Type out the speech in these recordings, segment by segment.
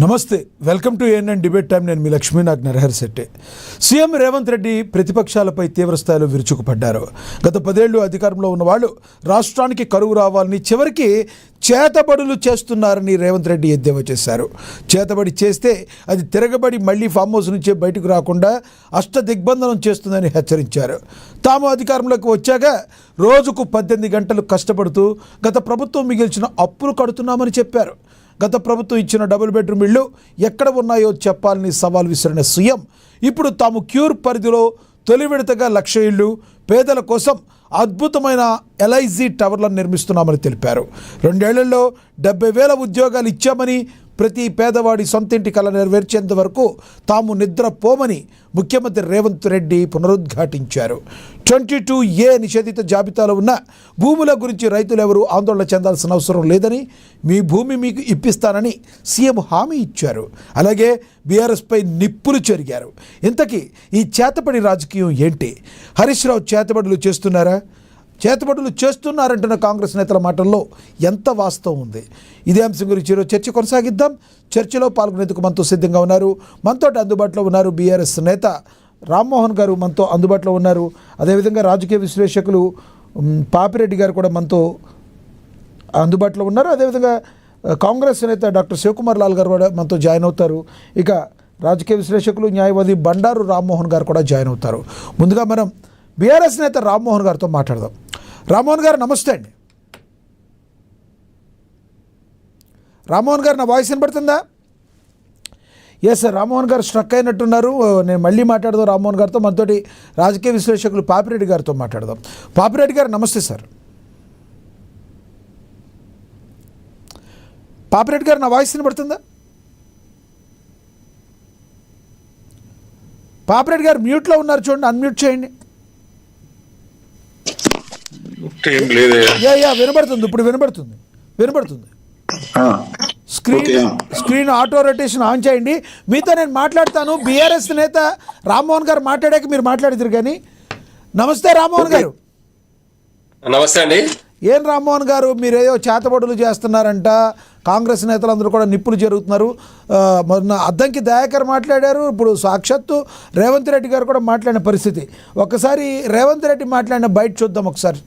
నమస్తే, welcome to ANN debate time. నేను మీ Lakshmi Nag Narahar Shetty. CM Revanth Reddy ప్రతిపక్షాలపై తీవ్రస్థాయిలో విరుచుకుపడ్డారు. గత 10 ఏళ్లు అధికారంలో ఉన్న వాళ్ళు రాష్ట్రానికి కరువు రావాలని చివరికి చేతబడులు చేస్తున్నారని రేవంత్ రెడ్డి ఎద్దేవా చేశారు. చేతబడి చేస్తే అది తిరగబడి మళ్లీ ఫామ్ హౌస్ నుంచే బయటకు రాకుండా అష్టదిగ్బంధనం చేస్తుందని హెచ్చరించారు. తాము అధికారంలోకి వచ్చాక రోజుకు 18 గంటలు కష్టపడుతూ గత ప్రభుత్వం మిగిల్చిన అప్పులు కడుతున్నామని చెప్పారు. గత ప్రభుత్వం ఇచ్చిన డబుల్ బెడ్రూమ్ ఇళ్ళు ఎక్కడ ఉన్నాయో చెప్పాలని సవాల్ విసిరిన సీఎం ఇప్పుడు తాము క్యూర్ పరిధిలో తొలి విడతగా 1,00,000 ఇళ్ళు పేదల కోసం అద్భుతమైన ఎల్ఐజీ టవర్లను నిర్మిస్తున్నామని తెలిపారు. 2 ఏళ్లలో 70,000 ఉద్యోగాలు ఇచ్చామని, ప్రతి పేదవాడి సొంతింటి కల నెరవేర్చేంత వరకు తాము నిద్రపోమని ముఖ్యమంత్రి రేవంత్ రెడ్డి పునరుద్ఘాటించారు. 22A నిషేధిత జాబితాలో ఉన్న భూముల గురించి రైతులెవరూ ఆందోళన చెందాల్సిన అవసరం లేదని, మీ భూమి మీకు ఇప్పిస్తానని సీఎం హామీ ఇచ్చారు. అలాగే బీఆర్ఎస్పై నిప్పులు చెరిగారు. ఇంతకీ ఈ చేతబడి రాజకీయం ఏంటి? హరీష్ రావు చేతబడులు చేస్తున్నారా? చేతబడులు చేస్తున్నారంటున్న కాంగ్రెస్ నేతల మాటల్లో ఎంత వాస్తవం ఉంది? ఇదే అంశం గురించి ఈరోజు చర్చ కొనసాగిద్దాం. చర్చలో పాల్గొనేందుకు మనతో సిద్ధంగా ఉన్నారు, మనతో అందుబాటులో ఉన్నారు బీఆర్ఎస్ నేత రామ్మోహన్ గారు మనతో అందుబాటులో ఉన్నారు. అదేవిధంగా రాజకీయ విశ్లేషకులు పాపిరెడ్డి గారు కూడా మనతో అందుబాటులో ఉన్నారు. అదేవిధంగా కాంగ్రెస్ నేత డాక్టర్ శివకుమార్ లాల్ గారు కూడా మనతో జాయిన్ అవుతారు. ఇక రాజకీయ విశ్లేషకులు న్యాయవాది బండారు రామ్మోహన్ గారు కూడా జాయిన్ అవుతారు. ముందుగా మనం బీఆర్ఎస్ నేత రామ్మోహన్ గారితో మాట్లాడదాం. రామ్మోహన్ గారు నమస్తే అండి. రామ్మోహన్ గారు, నా వాయిస్ వినపడుతుందా? ఎస్ సార్, రామ్మోహన్ గారు స్ట్రక్ అయినట్టున్నారు. నేను మళ్ళీ మాట్లాడదాం రామ్మోహన్ గారితో. మనతోటి రాజకీయ విశ్లేషకులు పాపిరెడ్డి గారితో మాట్లాడదాం. పాపిరెడ్డి గారు నమస్తే సార్. పాపిరెడ్డి గారు, నా వాయిస్ వినపడుతుందా? పాపిరెడ్డి గారు మ్యూట్లో ఉన్నారు, చూడండి, అన్మ్యూట్ చేయండి. వినబడుతుంది, ఇప్పుడు వినబడుతుంది. స్క్రీన్ ఆటో రొటేషన్ ఆన్ చేయండి. మీతో నేను మాట్లాడతాను. బీఆర్ఎస్ నేత రామ్మోహన్ గారు మాట్లాడాక మీరు మాట్లాడిద్దరు కానీ. నమస్తే రామ్మోహన్ గారు. నమస్తే అండి. ఏం రామ్మోహన్ గారు, మీరేదో చేతబడులు చేస్తున్నారంట, కాంగ్రెస్ నేతలందరూ కూడా నిప్పులు జరుగుతున్నారు. మొన్న అద్దంకి దయాకర్ మాట్లాడారు, ఇప్పుడు సాక్షాత్తు రేవంత్ రెడ్డి గారు కూడా మాట్లాడిన పరిస్థితి. ఒక్కసారి రేవంత్ రెడ్డి మాట్లాడిన బయట చూద్దాం ఒకసారి.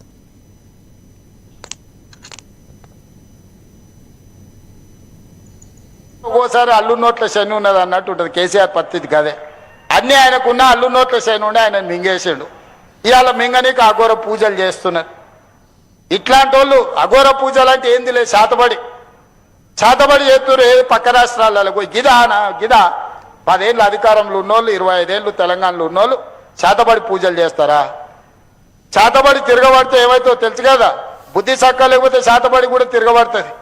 ఒక్కోసారి అల్లు నోట్ల శని ఉన్నది అన్నట్టు ఉంటుంది. కేసీఆర్ పరిస్థితి కదే. అన్నీ ఆయనకున్న అల్లు నోట్ల శని ఉండే ఆయన మింగేసాడు. ఇవాళ మింగనీకి అఘోర పూజలు చేస్తున్నారు. ఇట్లాంటి వాళ్ళు అఘోర పూజలు అంటే ఏంది లేదు, చేతబడి చేస్తున్నారు. ఏది పక్క రాష్ట్రాలలో పోయి గిదా 10 ఏళ్ళు అధికారంలో ఉన్నోళ్ళు, 25 ఏళ్ళు తెలంగాణలో ఉన్నోళ్ళు చేతబడి పూజలు చేస్తారా? చేతబడి తిరగబడితే ఏమైతే తెలుసు కదా. బుద్ధి సక్క లేకపోతే చేతబడి కూడా తిరగబడుతుంది.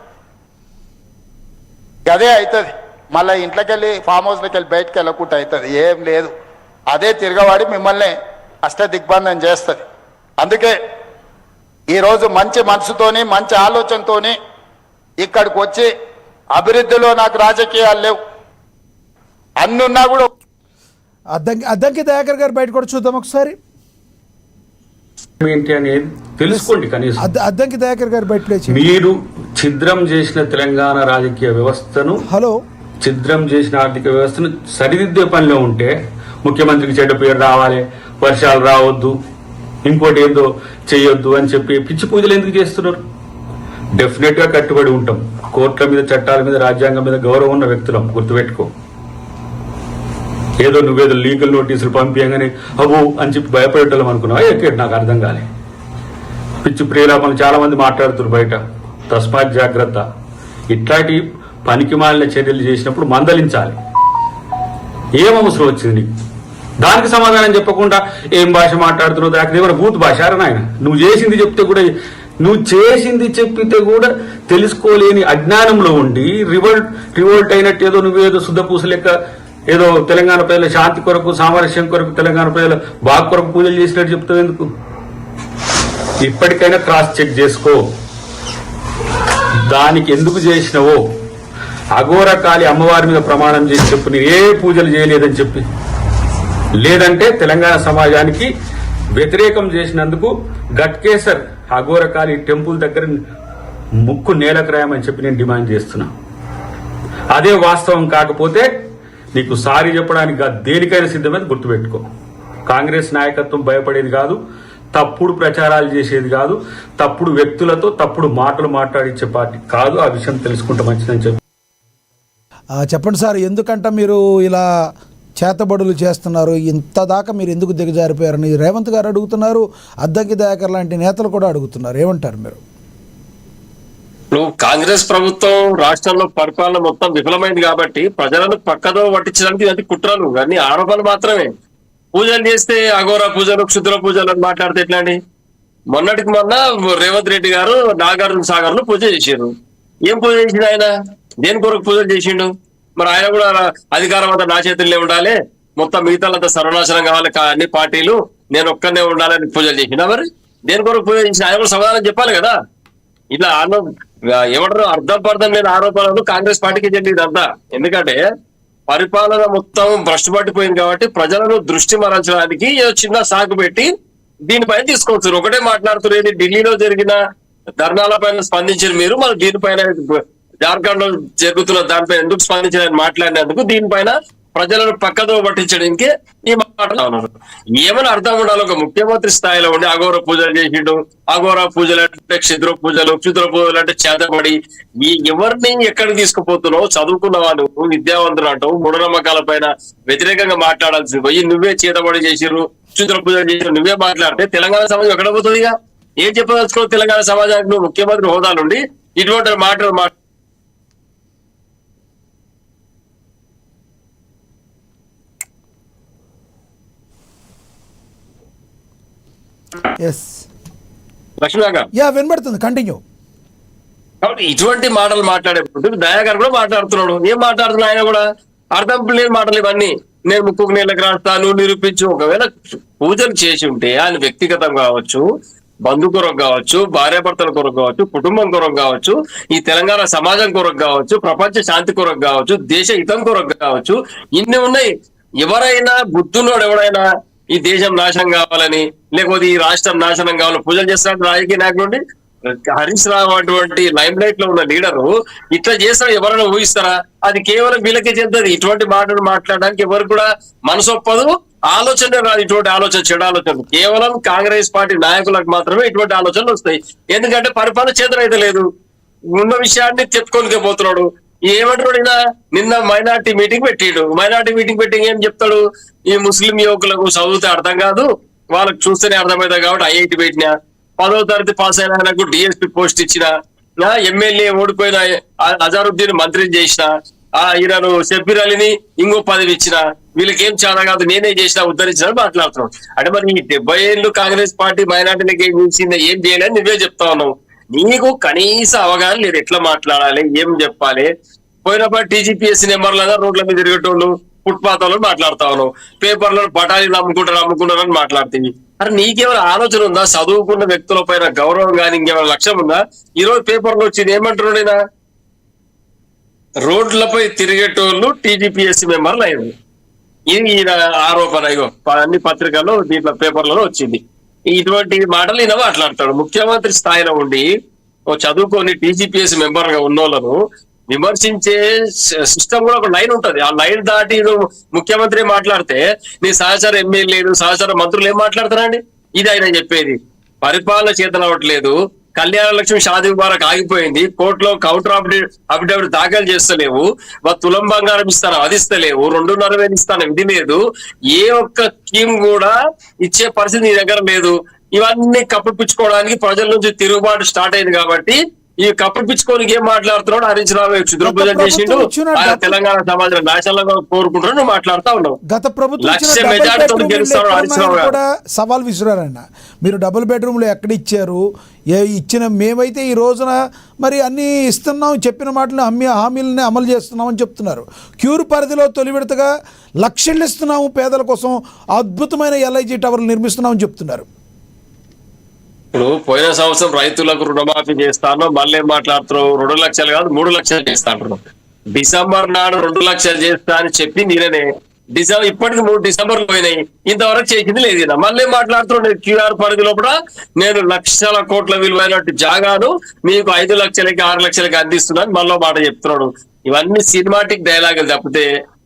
అదే అవుతుంది. మళ్ళీ ఇంట్లోకి వెళ్ళి ఫామ్ హౌస్లోకి వెళ్ళి బయటకు వెళ్ళకుండా అవుతుంది. ఏం లేదు, అదే తిరగబడి మిమ్మల్ని అష్టదిగ్బంధం చేస్తుంది. అందుకే ఈరోజు మంచి మనసుతోని మంచి ఆలోచనతోని ఇక్కడికి వచ్చి అభివృద్ధిలో నాకు రాజకీయాలు లేవు అన్నున్నా కూడా అద్దంకి దయాకర్ గారు బయట కూడా చూద్దాం ఒకసారి. ఏంటి అనేది తెలుసుకోండి. కనీసం అద్దంకి దయాకర్ గారు బయట మీరు ఛిద్రం చేసిన తెలంగాణ రాజకీయ వ్యవస్థను, ఛిద్రం చేసిన ఆర్థిక వ్యవస్థను సరిదిద్దే పనిలో ఉంటే ముఖ్యమంత్రికి చెడ్డ పేరు రావాలి, వర్షాలు రావద్దు, ఇంకోటి ఏదో చేయొద్దు అని చెప్పి పిచ్చి పూజలు ఎందుకు చేస్తున్నారు? డెఫినెట్ గా కట్టుబడి ఉంటాం. కోర్టుల మీద, చట్టాల మీద, రాజ్యాంగం మీద గౌరవం ఉన్న వ్యక్తులం, గుర్తుపెట్టుకో. ఏదో నువ్వేదో లీగల్ నోటీసులు పంపించగానే అబ్బో అని చెప్పి భయపడటం అనుకున్నావా? ఎక్కడ నాకు అర్థం కాలే. పిచ్చి ప్రేలాపన చాలా మంది మాట్లాడుతున్నారు బయట. తస్మాత్ జాగ్రత్త. ఇట్లాంటి పనికి మాలిన చర్యలు చేసినప్పుడు మందలించాలి. ఏం అవసరం వచ్చింది నీకు? దానికి సమాధానం చెప్పకుండా ఏం భాష మాట్లాడుతున్నావు, దానికి ఏమైనా బూత్ భాష ఆయన? నువ్వు చేసింది చెప్తే కూడా, నువ్వు చేసింది చెప్పితే కూడా తెలుసుకోలేని అజ్ఞానంలో ఉండి రివోల్ట్ అయినట్టు ఏదో నువ్వేదో శుద్ధపూస లెక్క ఏదో తెలంగాణ ప్రజల శాంతి కొరకు, సామరస్యం కొరకు, తెలంగాణ ప్రజల బాగు కొరకు పూజలు చేసినట్టు చెప్తావు ఎందుకు? ఇప్పటికైనా క్రాస్ చెక్ చేసుకో. దానికి ఎందుకు చేసినవో అఘోరకాళి అమ్మవారి మీద ప్రమాణం చేసి చెప్పు, నేను ఏ పూజలు చేయలేదని చెప్పి. లేదంటే తెలంగాణ సమాజానికి వ్యతిరేకం చేసినందుకు గట్కేసర్ అఘోరకాళి టెంపుల్ దగ్గర ముక్కు నేలకు రాయమని చెప్పి నేను డిమాండ్ చేస్తున్నా. అదే వాస్తవం కాకపోతే నీకు సారీ చెప్పడానికి దేనికైనా సిద్ధమైంది గుర్తుపెట్టుకో. కాంగ్రెస్ నాయకత్వం భయపడేది కాదు, తప్పుడు ప్రచారాలు చేసేది కాదు, తప్పుడు వ్యక్తులతో తప్పుడు మాటలు మాట్లాడించే పార్టీ కాదు. ఆ విషయం తెలుసుకుంటే మంచిదని చెప్పి చెప్పండి సార్, ఎందుకంటే మీరు ఇలా చేతబడులు చేస్తున్నారు, ఇంత దాకా మీరు ఎందుకు దిగజారిపోయారని రేవంత్ గారు అడుగుతున్నారు, అద్దంకి దయాకర్ లాంటి నేతలు కూడా అడుగుతున్నారు. ఏమంటారు మీరు? ఇప్పుడు కాంగ్రెస్ ప్రభుత్వం రాష్ట్రంలో పరిపాలన మొత్తం విఫలమైంది కాబట్టి ప్రజలను పక్కదో పట్టించడానికి ఇలాంటి కుట్రలు అన్ని ఆరోపణలు మాత్రమే. పూజలు చేస్తే అఘోర పూజలు, క్షుద్ర పూజలు అని మాట్లాడితే ఎట్లా అండి? మొన్నటికి మొన్న రేవంత్ రెడ్డి గారు నాగార్జున సాగర్ లో పూజ చేసిండు. ఏం పూజ చేసిండు ఆయన? దేని కొరకు పూజలు చేసిండు? మరి ఆయన కూడా అధికారం అంతా నా చేతుల్లో ఉండాలి, మొత్తం మిగతాలంతా సర్వనాశనం కావాలి అన్ని పార్టీలు, నేను ఒక్కనే ఉండాలని పూజలు చేసిండా? మరి దేని కొరకు పూజ చేసిన ఆయన కూడా సమాధానం చెప్పాలి కదా. ఇట్లా ఏమంటారు అర్థం పర్థం లేని ఆరోపణలు కాంగ్రెస్ పార్టీకి చెందింది అంతా. ఎందుకంటే పరిపాలన మొత్తం భ్రష్టు పట్టిపోయింది కాబట్టి ప్రజలను దృష్టి మరల్చడానికి చిన్న సాకు పెట్టి దీనిపైన తీసుకోవచ్చు. ఒకటే మాట్లాడుతున్నారు, ఢిల్లీలో జరిగిన ధర్నాల పైన స్పందించిన మీరు మరి దీనిపైన జార్ఖండ్ లో జరుగుతున్న దానిపైన ఎందుకు స్పందించారని మాట్లాడినందుకు దీనిపైన ప్రజలను పక్కదో పట్టించడానికి ఈ మాటలు ఉన్నారు. ఏమైనా అర్థం ఉండాలి. ఒక ముఖ్యమంత్రి స్థాయిలో ఉండి అఘోర పూజలు చేసిండు, అఘోర పూజలు అంటే క్షుద్ర పూజలు, క్షుద్ర పూజలు అంటే చేతబడి, ఈ ఎవరిని ఎక్కడికి తీసుకుపోతున్నావు? చదువుకున్న వాళ్ళు, విద్యావంతులు అంటావు, మూఢనమ్మకాల పైన వ్యతిరేకంగా మాట్లాడాల్సింది పోయి నువ్వే చేతబడి చేసిరు, క్షుద్ర పూజలు చేసిరు, నువ్వే మాట్లాడితే తెలంగాణ సమాజం ఎక్కడ పోతుంది? ఇక ఏం చెప్పదలుచుకో తెలంగాణ సమాజానికి నువ్వు ముఖ్యమంత్రి హోదా నుండి ఇటువంటి మాటలు వినబడుతుంది, కంటిన్యూ. కాబట్టి ఇటువంటి మాటలు మాట్లాడేప్పుడు దయాకర్ కూడా మాట్లాడుతున్నాడు. ఏం మాట్లాడుతున్నా ఆయన కూడా అర్థం లేని మాటలు ఇవన్నీ. నేను ముక్కుకు నీళ్ళకి రాస్తాను నిరూపించు. ఒకవేళ పూజలు చేసి ఉంటే ఆయన వ్యక్తిగతం కావచ్చు, బంధు కొరకు కావచ్చు, భార్యాభర్తల కొరకు కావచ్చు, కుటుంబం కొరకు కావచ్చు, ఈ తెలంగాణ సమాజం కొరకు కావచ్చు, ప్రపంచ శాంతి కొరకు కావచ్చు, దేశ హితం కొరకు కావచ్చు, ఇన్ని ఉన్నాయి. ఎవరైనా బుద్ధున్నోడు ఎవడైనా ఈ దేశం నాశనం కావాలని లేకపోతే ఈ రాష్ట్రం నాశనం కావాలని పూజలు చేస్తాడు రాజకీయ నాయకుడి? హరీష్ రావు అటువంటి లైమ్ లైట్ లో ఉన్న లీడరు ఇట్లా చేస్తాడు ఎవరైనా ఊహిస్తారా? అది కేవలం వీళ్ళకే చెందుతుంది. ఇటువంటి మాటలు మాట్లాడడానికి ఎవరు కూడా మనసు ఒప్పదు, ఆలోచన రాదు. ఇటువంటి ఆలోచన చెడు ఆలోచనలు కేవలం కాంగ్రెస్ పార్టీ నాయకులకు మాత్రమే ఇటువంటి ఆలోచనలు వస్తాయి. ఎందుకంటే పరిపాలన చేతనైతే లేదు, ఉన్న విషయాన్ని చెప్పుకోనికే పోతున్నాడు. ఏమంటాడు ఈయన? నిన్న మైనార్టీ మీటింగ్ పెట్టాడు. మైనార్టీ మీటింగ్ పెట్టి ఏం చెప్తాడు? ఈ ముస్లిం యువకులకు చదివితే అర్థం కాదు, వాళ్ళకి చూస్తేనే అర్థమవుతుంది కాబట్టి ఐఐటి పెట్టినా, 10వ తరగతి పాస్ అయిన ఆయనకు డిఎస్పీ పోస్ట్ ఇచ్చిన, ఎమ్మెల్యే ఓడిపోయిన అజారుద్దీన్ మంత్రిని చేసిన, ఈయనను షబ్బీర్ అలీని ఇంకో పదవి ఇచ్చిన, వీళ్ళకి ఏం చాలా కాదు నేనే చేసినా ఉద్ధరించిన మాట్లాడుతున్నాడు. అంటే మరి ఈ 70 ఏళ్ళు కాంగ్రెస్ పార్టీ మైనార్టీలకు ఏం చేసింది, ఏం చేయలేని నువ్వే చెప్తా ఉన్నావు. నీకు కనీస అవగాహన లేదు, ఎట్లా మాట్లాడాలి, ఏం చెప్పాలి. పోయినప్పుడు టీజీపీఎస్సీ నెంబర్లుగా రోడ్ల మీద తిరిగేటోళ్ళు, ఫుట్పాత్ వాళ్ళు మాట్లాడుతా ఉన్నావు, పేపర్లో బఠానీలు అమ్ముకుంటారని మాట్లాడుతుంది. అరే నీకేమైనా ఆలోచన ఉందా? చదువుకున్న వ్యక్తుల పైన గౌరవం కానీ ఇంకేమైనా లక్ష్యం ఉందా? ఈ రోజు పేపర్లో వచ్చింది ఏమంటున్నాడు, రోడ్లపై తిరిగేటోళ్ళు టీజీపీఎస్సీ మెంబర్లు అయింది. ఇది ఈయన ఆరోపణ. ఇగో అన్ని పత్రికల్లో దీంట్లో పేపర్లలో వచ్చింది. ఇటువంటి మాటలు ఈయన మాట్లాడతాడు. ముఖ్యమంత్రి స్థాయిలో ఉండి ఓ చదువుకొని టీజీపీఎస్సీ మెంబర్ గా ఉన్నోళ్ళను విమర్శించే సిస్టమ్ కూడా ఒక లైన్ ఉంటది. ఆ లైన్ దాటి ముఖ్యమంత్రి మాట్లాడితే నీ సహచర ఎమ్మెల్యేలు, సహచర మంత్రులు ఏం మాట్లాడతారండి? ఇది ఆయన చెప్పేది. పరిపాలన చేతనవ్వట్లేదు, కళ్యాణ లక్ష్మి షాదీ ముబారక్ ఆగిపోయింది, కోర్టులో కౌంటర్ అఫిడవిట్ దాఖలు చేస్తలేవు, తులం బంగారం ఇస్తాను అది ఇస్తలేవు, 2.5 ఇస్తాను ఇది లేదు, ఏ ఒక్క స్కీమ్ కూడా ఇచ్చే పరిస్థితి నీ దగ్గర లేదు. ఇవన్నీ కప్పిపుచ్చుకోవడానికి ప్రజల నుంచి తిరుగుబాటు స్టార్ట్ అయింది కాబట్టి ఈ కప్పిపుచ్చుకోనికి ఏం మాట్లాడుతున్నాడు? హరీష్ రావు క్షుద్రపూజ చేసిండు, తెలంగాణ సమాజం నాశనంగా కోరుకుంటున్నాడు, నువ్వు మాట్లాడుతా ఉన్నావు. గత ప్రభుత్వం లక్ష మెజార్టీతో గెలుస్తాడు హరీష్ రావు కూడా సవాల్ విసిరారన్న. మీరు డబుల్ బెడ్రూమ్లు ఎక్కడ ఇచ్చారు? ఇచ్చిన మేమైతే ఈ రోజున మరి అన్ని ఇస్తున్నాం, చెప్పిన మాటలు హామీలని అమలు చేస్తున్నామని చెప్తున్నారు. క్యూర్ పరిధిలో తొలి విడతగా 1,00,000 ఇళ్ళు ఇస్తున్నాము పేదల కోసం, అద్భుతమైన LIG టవర్లు నిర్మిస్తున్నామని చెప్తున్నారు. ఇప్పుడు పోయిన సంవత్సరం రైతులకు రుణమాఫీ చేస్తాను, మళ్ళీ మాట్లాడుతున్నావు 2 లక్షలు కాదు 3 లక్షలు చేస్తా అంటున్నావు. డిసెంబర్ నాడు 2 లక్షలు చేస్తా అని చెప్పి నేనే ఇప్పటికి 3 డిసెంబర్లు పోయినాయి, ఇంతవరకు చేసింది లేదు. మళ్ళీ మాట్లాడుతున్నాడు క్యూఆర్ పరిధి లోపల నేను లక్షల కోట్ల విలువైనట్టు జాగాను మీకు 5 లక్షలకి 6 లక్షలకి అందిస్తున్నాను మళ్ళీ మాట చెప్తున్నాడు. ఇవన్నీ సినిమాటిక్ డైలాగులు తప్పితే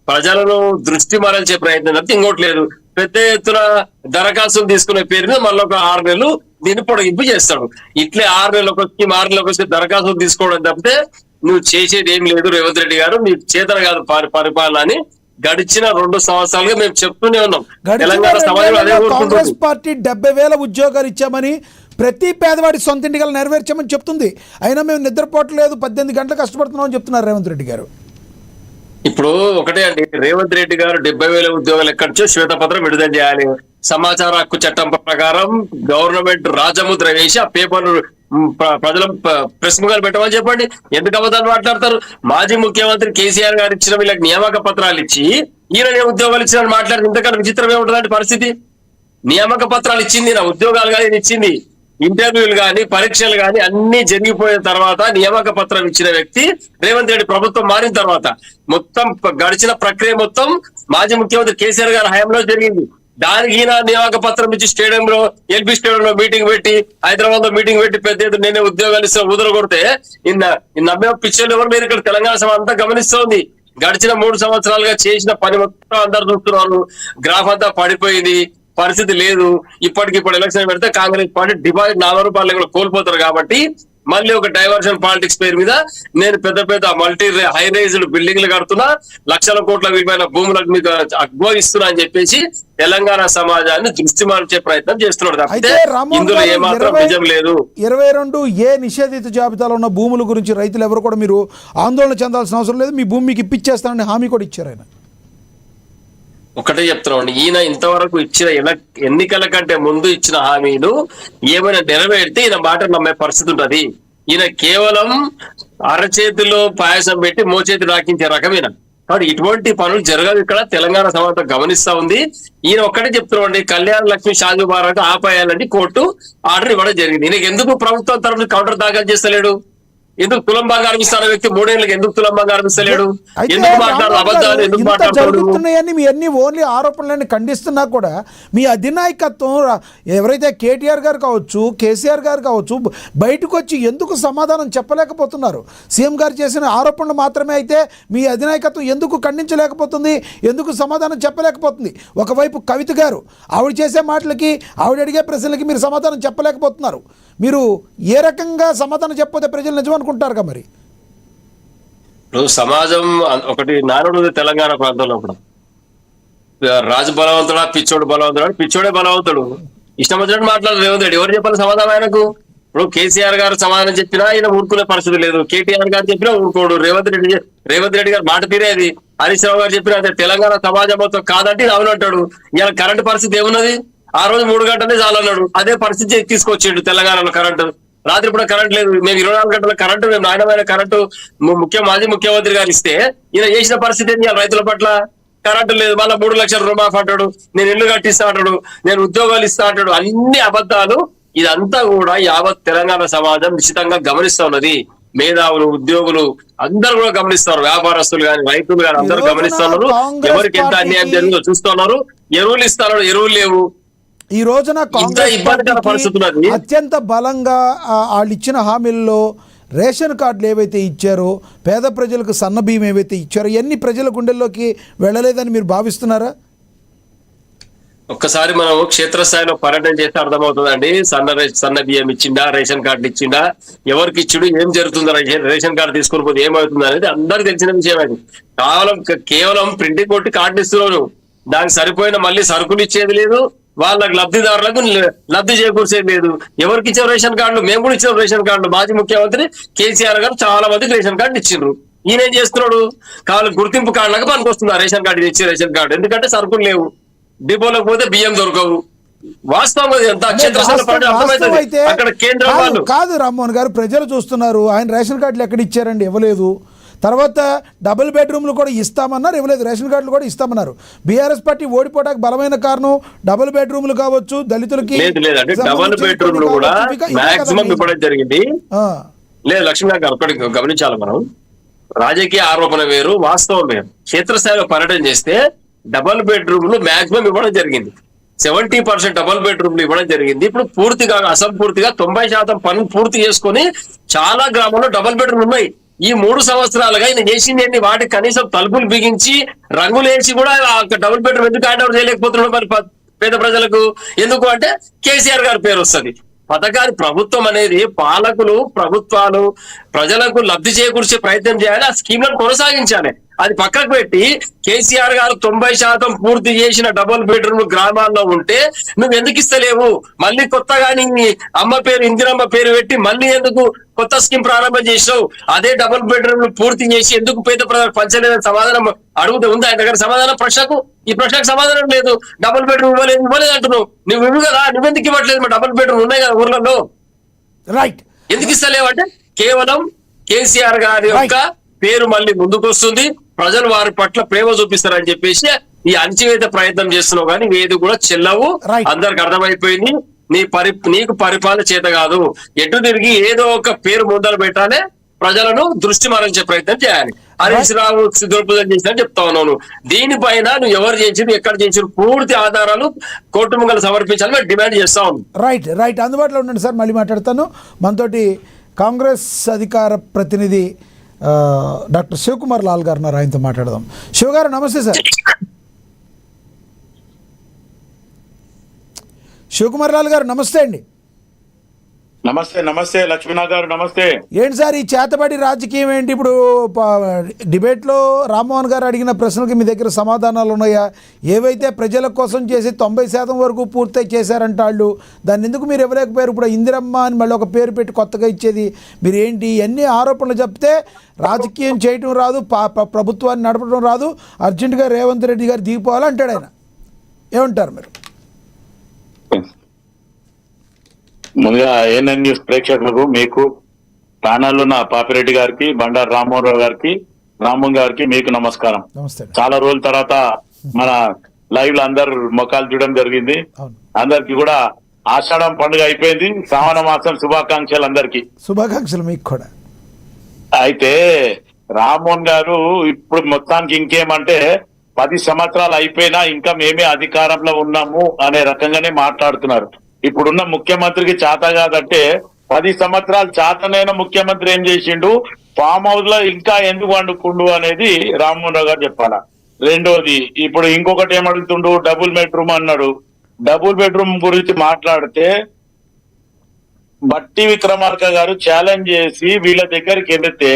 ప్రజలను దృష్టి మరల్చే ప్రయత్నం తప్పితే ఇంకోటి లేదు. పెద్ద ఎత్తున దరఖాస్తులు తీసుకునే పేరు మీద మళ్ళీ ఒక 6 నెలలు దీన్ని పొడిగింపు చేస్తాడు. ఇట్లే 6 నెలలకు వచ్చి 6 నెలలకు వచ్చి దరఖాస్తులు తీసుకోవడం తప్పితే నువ్వు చేసేది ఏం లేదు రేవంత్ రెడ్డి గారు, నీకు చేతన కాదు పరిపాలన అని గడిచిన 2 సంవత్సరాలుగా మేము చెప్తూనే ఉన్నాం. తెలంగాణ సమాజం అదే కాంగ్రెస్ కోరుకుంటుంది. పార్టీ 70,000 ఉద్యోగాలు ఇచ్చామని, ప్రతి పేదవాడి సొంత ఇంటికలు నెరవేర్చామని చెప్తుంది. అయినా మేము నిద్రపోవట్లేదు, 18 గంటలు కష్టపడుతున్నాం అని చెప్తున్నారు రేవంత్ రెడ్డి గారు. ఇప్పుడు ఒకటే అండి, రేవంత్ రెడ్డి గారు 70,000 ఉద్యోగాలు ఎక్కడిచో శ్వేతపత్రం విడుదల చేయాలి. సమాచార హక్కు చట్టం ప్రకారం గవర్నమెంట్ రాజముద్ర వేసి ఆ పేపర్ ప్రజల ప్రెస్ ముఖాలు పెట్టమని చెప్పండి. ఎందుకు అబద్ధాలు మాట్లాడతారు? మాజీ ముఖ్యమంత్రి కేసీఆర్ గారు ఇచ్చిన వీళ్ళకి నియామక పత్రాలు ఇచ్చి ఈయన ఉద్యోగాలు ఇచ్చిన మాట్లాడితే ఇంతకన్నా విచిత్రం ఏముంటుందంటే పరిస్థితి. నియామక పత్రాలు ఇచ్చింది, నా ఉద్యోగాలు కానీ ఇచ్చింది, ఇంటర్వ్యూలు కానీ పరీక్షలు కానీ అన్ని జరిగిపోయిన తర్వాత నియామక పత్రం ఇచ్చిన వ్యక్తి రేవంత్ రెడ్డి ప్రభుత్వం మారిన తర్వాత మొత్తం గడిచిన ప్రక్రియ మొత్తం మాజీ ముఖ్యమంత్రి కేసీఆర్ గారి హయాంలో జరిగింది. దానికి ఈయన నియామక పత్రం ఇచ్చి స్టేడియంలో ఎల్బీ స్టేడియంలో మీటింగ్ పెట్టి, హైదరాబాద్ లో మీటింగ్ పెట్టి పెద్ద ఎత్తున నేనే ఉద్యోగాలు ఇస్తే ఉదర కొడితే నమ్మే పిక్చర్లు ఎవరు మీరు ఇక్కడ తెలంగాణ సభ అంతా గమనిస్తోంది. గడిచిన 3 సంవత్సరాలుగా చేసిన పని మొత్తం అందరు చూస్తున్నారు. గ్రాఫ్ అంతా పడిపోయింది, పరిస్థితి లేదు. ఇప్పటికిప్పుడు ఎలక్షన్ పెడితే కాంగ్రెస్ పార్టీ డిపాజిట్ 4 రూపాయలు కూడా కోల్పోతారు. కాబట్టి మళ్ళీ ఒక డైవర్షన్ పాలిటిక్స్ పేరు మీద నేను పెద్ద పెద్ద మల్టీ హై రైజ్డ్ బిల్డింగ్లు కడుతున్నా, లక్షల కోట్ల విలువైన భూములకు మీకు అగ్వగిస్తున్నా అని చెప్పేసి తెలంగాణ సమాజాన్ని దృష్టి మార్చే ప్రయత్నం చేస్తున్నాడు తప్పితే ఇందులో ఏమాత్రం నిజం లేదు. 22A నిషేధిత జాబితాలో ఉన్న భూముల గురించి రైతులు ఎవరు కూడా మీరు ఆందోళన చెందాల్సిన అవసరం లేదు, మీ భూమి మీకు ఇప్పించేస్తానని హామీ కూడా ఇచ్చారు ఆయన. ఒకటే చెప్తున్నామండి, ఈయన ఇంతవరకు ఇచ్చిన ఎన్నికల కంటే ముందు ఇచ్చిన హామీలు ఏమైనా నెరవేరితే ఈయన మాట నమ్మే పరిస్థితి ఉంటది. ఈయన కేవలం అరచేతిలో పాయసం పెట్టి మోచేతి రాకించే రకమైన. కాబట్టి ఇటువంటి పనులు జరగదు ఇక్కడ. తెలంగాణ సమాజం గమనిస్తా ఉంది. ఈయన ఒక్కటే చెప్తున్నామండి, కళ్యాణ లక్ష్మి షాదీ ముబారక్ ఆపేయాలని కోర్టు ఆర్డర్ ఇవ్వడం జరిగింది. ఈయనకి ఎందుకు ప్రభుత్వం తరఫున కౌంటర్ దాఖలు చేస్తలేడు? ఎందుకు తులం బంగారం ఇస్తాన వ్యక్తి 3 ఏళ్ళకి ఎందుకు తులం బంగారం ఇస్తలేడు? ఎందుకు మాట్లాడు అబద్ధాలు? ఎందుకు మాట్లాడుతున్నాడు? జరుగుతున్నాయని మీ అన్ని ఓన్లీ ఆరోపణలని ఖండిస్తున్నా కూడా మీ అధినాయకత్వం ఎవరైతే కేటీఆర్ గారు కావచ్చు, కేసీఆర్ గారు కావచ్చు, బయటకు వచ్చి ఎందుకు సమాధానం చెప్పలేకపోతున్నారు? సీఎం గారు చేసిన ఆరోపణలు మాత్రమే అయితే మీ అధినాయకత్వం ఎందుకు ఖండించలేకపోతుంది? ఎందుకు సమాధానం చెప్పలేకపోతుంది? ఒకవైపు కవిత గారు ఆవిడ చేసే మాటలకి, ఆవిడ అడిగే ప్రశ్నలకి మీరు సమాధానం చెప్పలేకపోతున్నారు. మీరు ఏ రకంగా సమాధానం చెప్పకపోతే ప్రజలు నిజం అనుకుంటారుగా? మరి సమాజం ఒకటి నానుడు తెలంగాణ ప్రాంతంలో కూడా రాజు బలవంతుడా, పిచ్చోడు బలవంతుడా, పిచ్చోడే బలవంతుడు. ఇష్టం వచ్చినట్టు మాట్లాడదు రేవంత్ రెడ్డి. ఎవరు చెప్పాలి సమాధానం ఆయనకు? ఇప్పుడు కేసీఆర్ గారు సమాధానం చెప్పినా ఈయన ఊరుకునే పరిస్థితి లేదు. కేటీఆర్ గారు చెప్పినా ఊరుకోడు. రేవంత్ రెడ్డి గారు మాట తీరేది. హరీష్ రావు గారు చెప్పినా అదే తెలంగాణ సమాజం మొత్తం కాదంటే ఇది అవునంటాడు. ఇలా కరెంటు పరిస్థితి ఏమున్నది? ఆ రోజు 3 గంటలే చాలన్నాడు. అదే పరిస్థితి తీసుకొచ్చిండు. తెలంగాణలో కరెంటు రాత్రి కూడా కరెంట్ లేదు. మేము 24 గంటల కరెంటు, మేము నాణ్యమైన కరెంటు మాజీ ముఖ్యమంత్రి గారు ఇస్తే ఈయన చేసిన పరిస్థితి ఏంటి? రైతుల పట్ల కరెంటు లేదు, మళ్ళీ 3 లక్షల రుణమాఫీ అంటాడు, నేను ఇల్లు కట్టిస్తా అంటాడు, నేను ఉద్యోగాలు ఇస్తా అంటాడు. అన్ని అబద్ధాలు. ఇదంతా కూడా యావత్ తెలంగాణ సమాజం నిశ్చితంగా గమనిస్తా ఉన్నది. మేధావులు, ఉద్యోగులు అందరూ కూడా గమనిస్తారు. వ్యాపారస్తులు కానీ, రైతులు కానీ అందరూ గమనిస్తున్నారు. ఎవరికి ఎంత అన్యాయం జరిగిందో చూస్తున్నారు. ఎరువులు ఇస్తున్నారు, ఎరువులు లేవు. ఈ రోజున కాంగ్రెస్ అత్యంత బలంగా వాళ్ళు ఇచ్చిన హామీల్లో రేషన్ కార్డులు ఏవైతే ఇచ్చారో, పేద ప్రజలకు సన్న బియ్యం ఏవైతే ఇచ్చారో, ఎన్ని ప్రజల గుండెల్లోకి వెళ్ళలేదని మీరు భావిస్తున్నారా? ఒక్కసారి మనం క్షేత్రస్థాయిలో పర్యటన చేస్తే అర్థమవుతుందండి. సన్న బియ్యం ఇచ్చిండా, రేషన్ కార్డు ఇచ్చిండా, ఎవరికి ఇచ్చుడు, ఏం జరుగుతుందో, రేషన్ కార్డు తీసుకుని పోతే ఏమవుతుంది అనేది అందరికి తెలిసిన విషయం. అది కేవలం ప్రింటింగ్ కొట్టి కార్డు ఇస్తున్నాను, దానికి సరిపోయిన మళ్ళీ సరుకులు ఇచ్చేది లేదు, వాళ్ళకి లబ్ధిదారులకు లబ్ధి చేకూర్చేది లేదు. ఎవరికి ఇచ్చారు రేషన్ కార్డులు? మేము కూడా ఇచ్చాం రేషన్ కార్డులు. మాజీ ముఖ్యమంత్రి కేసీఆర్ గారు చాలా మందికి రేషన్ కార్డు ఇచ్చిండ్రు. ఈయన ఏం చేస్తున్నాడు? కావాలి గుర్తింపు కార్డులకు పనికొస్తుంది రేషన్ కార్డు ఇచ్చే రేషన్ కార్డు. ఎందుకంటే సరుకులు లేవు, డిపోలకు పోతే బియ్యం దొరకవు. వాస్తవం ఎంత అక్కడ కేంద్రం వాళ్ళు కాదు. రామ్మోహన్ గారు, ప్రజలు చూస్తున్నారు. ఆయన రేషన్ కార్డులు ఎక్కడ ఇచ్చారండి? ఇవ్వలేదు. తర్వాత డబుల్ బెడ్రూమ్లు కూడా ఇస్తామన్నారు, ఇవ్వలేదు. రేషన్ కార్డులు కూడా ఇస్తామన్నారు. బీఆర్ఎస్ పార్టీ ఓడిపోవడానికి బలమైన కారణం డబుల్ బెడ్రూమ్లు కావచ్చు, దళితులకి డబుల్ బెడ్రూమ్లు కూడా మాక్సిమం ఇవ్వడం జరిగింది. లేదు లక్ష్మీ గారు అక్కడికి గమనించాలి మనం. రాజకీయ ఆరోపణ వేరు, వాస్తవం వేరు. క్షేత్రస్థాయిలో పర్యటన చేస్తే డబుల్ బెడ్రూమ్లు మాక్సిమం ఇవ్వడం జరిగింది. 70% డబుల్ బెడ్రూమ్లు ఇవ్వడం జరిగింది. ఇప్పుడు పూర్తిగా అసంపూర్తిగా 90% పనులు పూర్తి చేసుకొని చాలా గ్రామాల్లో డబుల్ బెడ్రూమ్ ఉన్నాయి. ఈ 3 సంవత్సరాలుగా ఈయన చేసింది ఏంటి? వాటికి కనీసం తలుపులు బిగించి రంగులేసి కూడా డబుల్ బెడ్రూమ్ ఎందుకు హ్యాండ్ ఓవర్ చేయలేకపోతున్నాడు మరి పేద ప్రజలకు? ఎందుకు అంటే కేసీఆర్ గారి పేరు వస్తుంది. పథకాలు ప్రభుత్వం అనేది పాలకులు ప్రభుత్వాలు ప్రజలకు లబ్ధి చేకూర్చే ప్రయత్నం చేయాలి, ఆ స్కీమ్లను కొనసాగించాలి. అది పక్కకు పెట్టి కేసీఆర్ గారు 90% పూర్తి చేసిన డబుల్ బెడ్రూమ్ గ్రామాల్లో ఉంటే నువ్వు ఎందుకు ఇస్తలేవు? మళ్ళీ కొత్తగా నీ అమ్మ పేరు ఇందిరమ్మ పేరు పెట్టి మళ్ళీ ఎందుకు కొత్త స్కీమ్ ప్రారంభం చేసినావు? అదే డబుల్ బెడ్రూమ్ పూర్తి చేసి ఎందుకు పేద ప్రజలకు పంచలేదని సమాధానం అడుగుతూ ఉంది ఆయన దగ్గర సమాధానం. ఈ ప్రశ్నకు సమాధానం లేదు. డబుల్ బెడ్రూమ్ ఇవ్వలేదు అంటున్నావు. నువ్వు ఇవ్వు కదా, నువ్వెందుకు ఇవ్వట్లేదు? మరి డబుల్ బెడ్రూమ్ ఉన్నాయి కదా ఊర్లలో, రైట్. ఎందుకు ఇస్తలేవు అంటే కేవలం కేసీఆర్ గారి యొక్క పేరు మళ్ళీ ముందుకు వస్తుంది, ప్రజలు వారి పట్ల ప్రేమ చూపిస్తారని చెప్పేసి ఈ అణచివేత ప్రయత్నం చేస్తున్నావు. కానీ ఏది కూడా చెల్లవు. అందరికి అర్థమైపోయింది. నీకు పరిపాలన చేత కాదు. ఎటు తిరిగి ఏదో ఒక పేరు ముందర పెట్టాలి, ప్రజలను దృష్టి మరల్చే ప్రయత్నం చేయాలి. హరీష్ రావు దుర్పదం చేసినట్టు చెప్తా ఉన్నాను. దీనిపైన నువ్వు ఎవరు చేసింది, ఎక్కడ చేసిన పూర్తి ఆధారాలు కోర్టు ముంగలు సమర్పించాలని మేము డిమాండ్ చేస్తా ఉన్నాం. రైట్ రైట్ అందుబాటులో ఉండండి సార్, మళ్ళీ మాట్లాడతాను. మనతోటి కాంగ్రెస్ అధికార ప్రతినిధి డాక్టర్ శివకుమార్ లాల్ గారు ఉన్నారు, ఆయనతో మాట్లాడదాం. శివ గారు నమస్తే సార్. శివకుమార్ లాల్ గారు నమస్తే అండి. నమస్తే లక్ష్మీనాథ్ గారు నమస్తే. ఏంటి సార్ ఈ చేతబడి రాజకీయం ఏంటి? ఇప్పుడు డిబేట్లో రామ్మోహన్ గారు అడిగిన ప్రశ్నలకి మీ దగ్గర సమాధానాలు ఉన్నాయా? ఏవైతే ప్రజల కోసం చేసి 90% వరకు పూర్తి చేశారంట వాళ్ళు, దాన్ని ఎందుకు మీరు ఇవ్వలేకపోయారు? ఇప్పుడు ఇందిరమ్మ అని మళ్ళీ ఒక పేరు పెట్టి కొత్తగా ఇచ్చేది మీరు ఏంటి? ఇవన్నీ ఆరోపణలు చెప్తే రాజకీయం చేయటం రాదు, ప్రభుత్వాన్ని నడపడం రాదు, అర్జెంటుగా రేవంత్ రెడ్డి గారు దిగిపోవాలంటాడు ఆయన. ఏమంటారు మీరు? ముందుగా ఏఎన్ఎన్ న్యూస్ ప్రేక్షకులకు, మీకు ప్రాణాల్లో నా పాపిరెడ్డి గారికి, బండారు రామ్మోహన్ రావు గారికి, రామ్మోహన్ గారికి మీకు నమస్కారం. చాలా రోజుల తర్వాత మన లైవ్ లో అందరు ముఖాలు చూడడం జరిగింది. అందరికి కూడా ఆషాఢం పండుగ అయిపోయింది. శ్రావణ మాసం శుభాకాంక్షలు అందరికి. శుభాకాంక్షలు మీకు కూడా. అయితే రామ్మోహన్ గారు ఇప్పుడు మొత్తానికి ఇంకేమంటే 10 సంవత్సరాలు అయిపోయినా ఇంకా మేమే అధికారంలో ఉన్నాము అనే రకంగానే మాట్లాడుతున్నారు. ఇప్పుడున్న ముఖ్యమంత్రికి చేత కాదంటే 10 సంవత్సరాలు చేతనైన ముఖ్యమంత్రి ఏం చేసిండు, ఫామ్ హౌస్ లో ఇంకా ఎందుకు వండుకుండు అనేది రామ్మోహన్ రావు గారు చెప్పాలా. రెండోది ఇప్పుడు ఇంకొకటి ఏమడుగుతుండు, డబుల్ బెడ్రూమ్ అన్నాడు. డబుల్ బెడ్రూమ్ గురించి మాట్లాడితే బట్టి విక్రమార్క గారు ఛాలెంజ్ చేసి వీళ్ళ దగ్గరికి వెళితే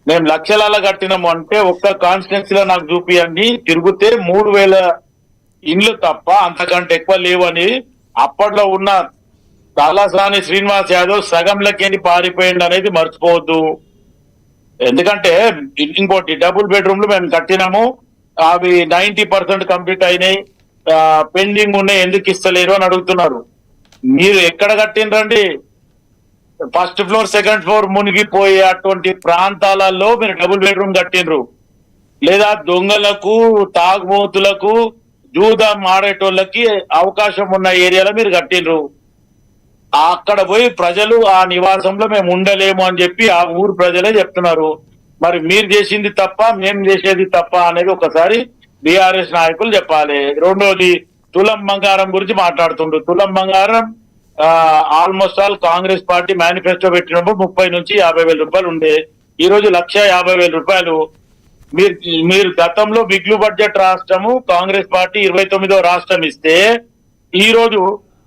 మేము లక్షలాల కట్టినాము అంటే ఒక్క కాన్స్టిట్యున్సీలో నాకు చూపియండి, తిరిగితే 3000 ఇండ్లు తప్ప అంతకంటే ఎక్కువ లేవని అప్పట్లో ఉన్న తలసాని శ్రీనివాస్ యాదవ్ సగంలకేని పారిపోయింది అనేది మర్చిపోవద్దు. ఎందుకంటే ఇంకోటి డబుల్ బెడ్రూమ్లు మేము కట్టినాము, అవి 90% కంప్లీట్ అయినాయి, పెండింగ్ ఉన్నాయి, ఎందుకు ఇస్తలేరు అని అడుగుతున్నారు. మీరు ఎక్కడ కట్టినరండి? ఫస్ట్ ఫ్లోర్ సెకండ్ ఫ్లోర్ మునిగిపోయే అటువంటి ప్రాంతాలలో మీరు డబుల్ బెడ్రూమ్ కట్టినరు. లేదా దొంగలకు, తాగుబోతులకు, జూదం ఆడేటోళ్ళకి అవకాశం ఉన్న ఏరియాలో మీరు కట్టినరు. అక్కడ పోయి ప్రజలు ఆ నివాసంలో మేము ఉండలేము అని చెప్పి ఆ ఊరు ప్రజలే చెప్తున్నారు. మరి మీరు చేసింది తప్ప, మేము చేసేది తప్ప అనేది ఒకసారి బీఆర్ఎస్ నాయకులు చెప్పాలి. రెండోది తులం బంగారం గురించి మాట్లాడుతుండ్రు. తులం బంగారం almost all Congress party manifesto పెట్టినప్పుడు 30 నుంచి 50,000 రూపాయలు ఉండే, ఈ రోజు 1,50,000 రూపాయలు. మీరు గతంలో మిగులు బడ్జెట్ రాష్ట్రము కాంగ్రెస్ పార్టీ 29వ రాష్ట్రం ఇస్తే ఈ రోజు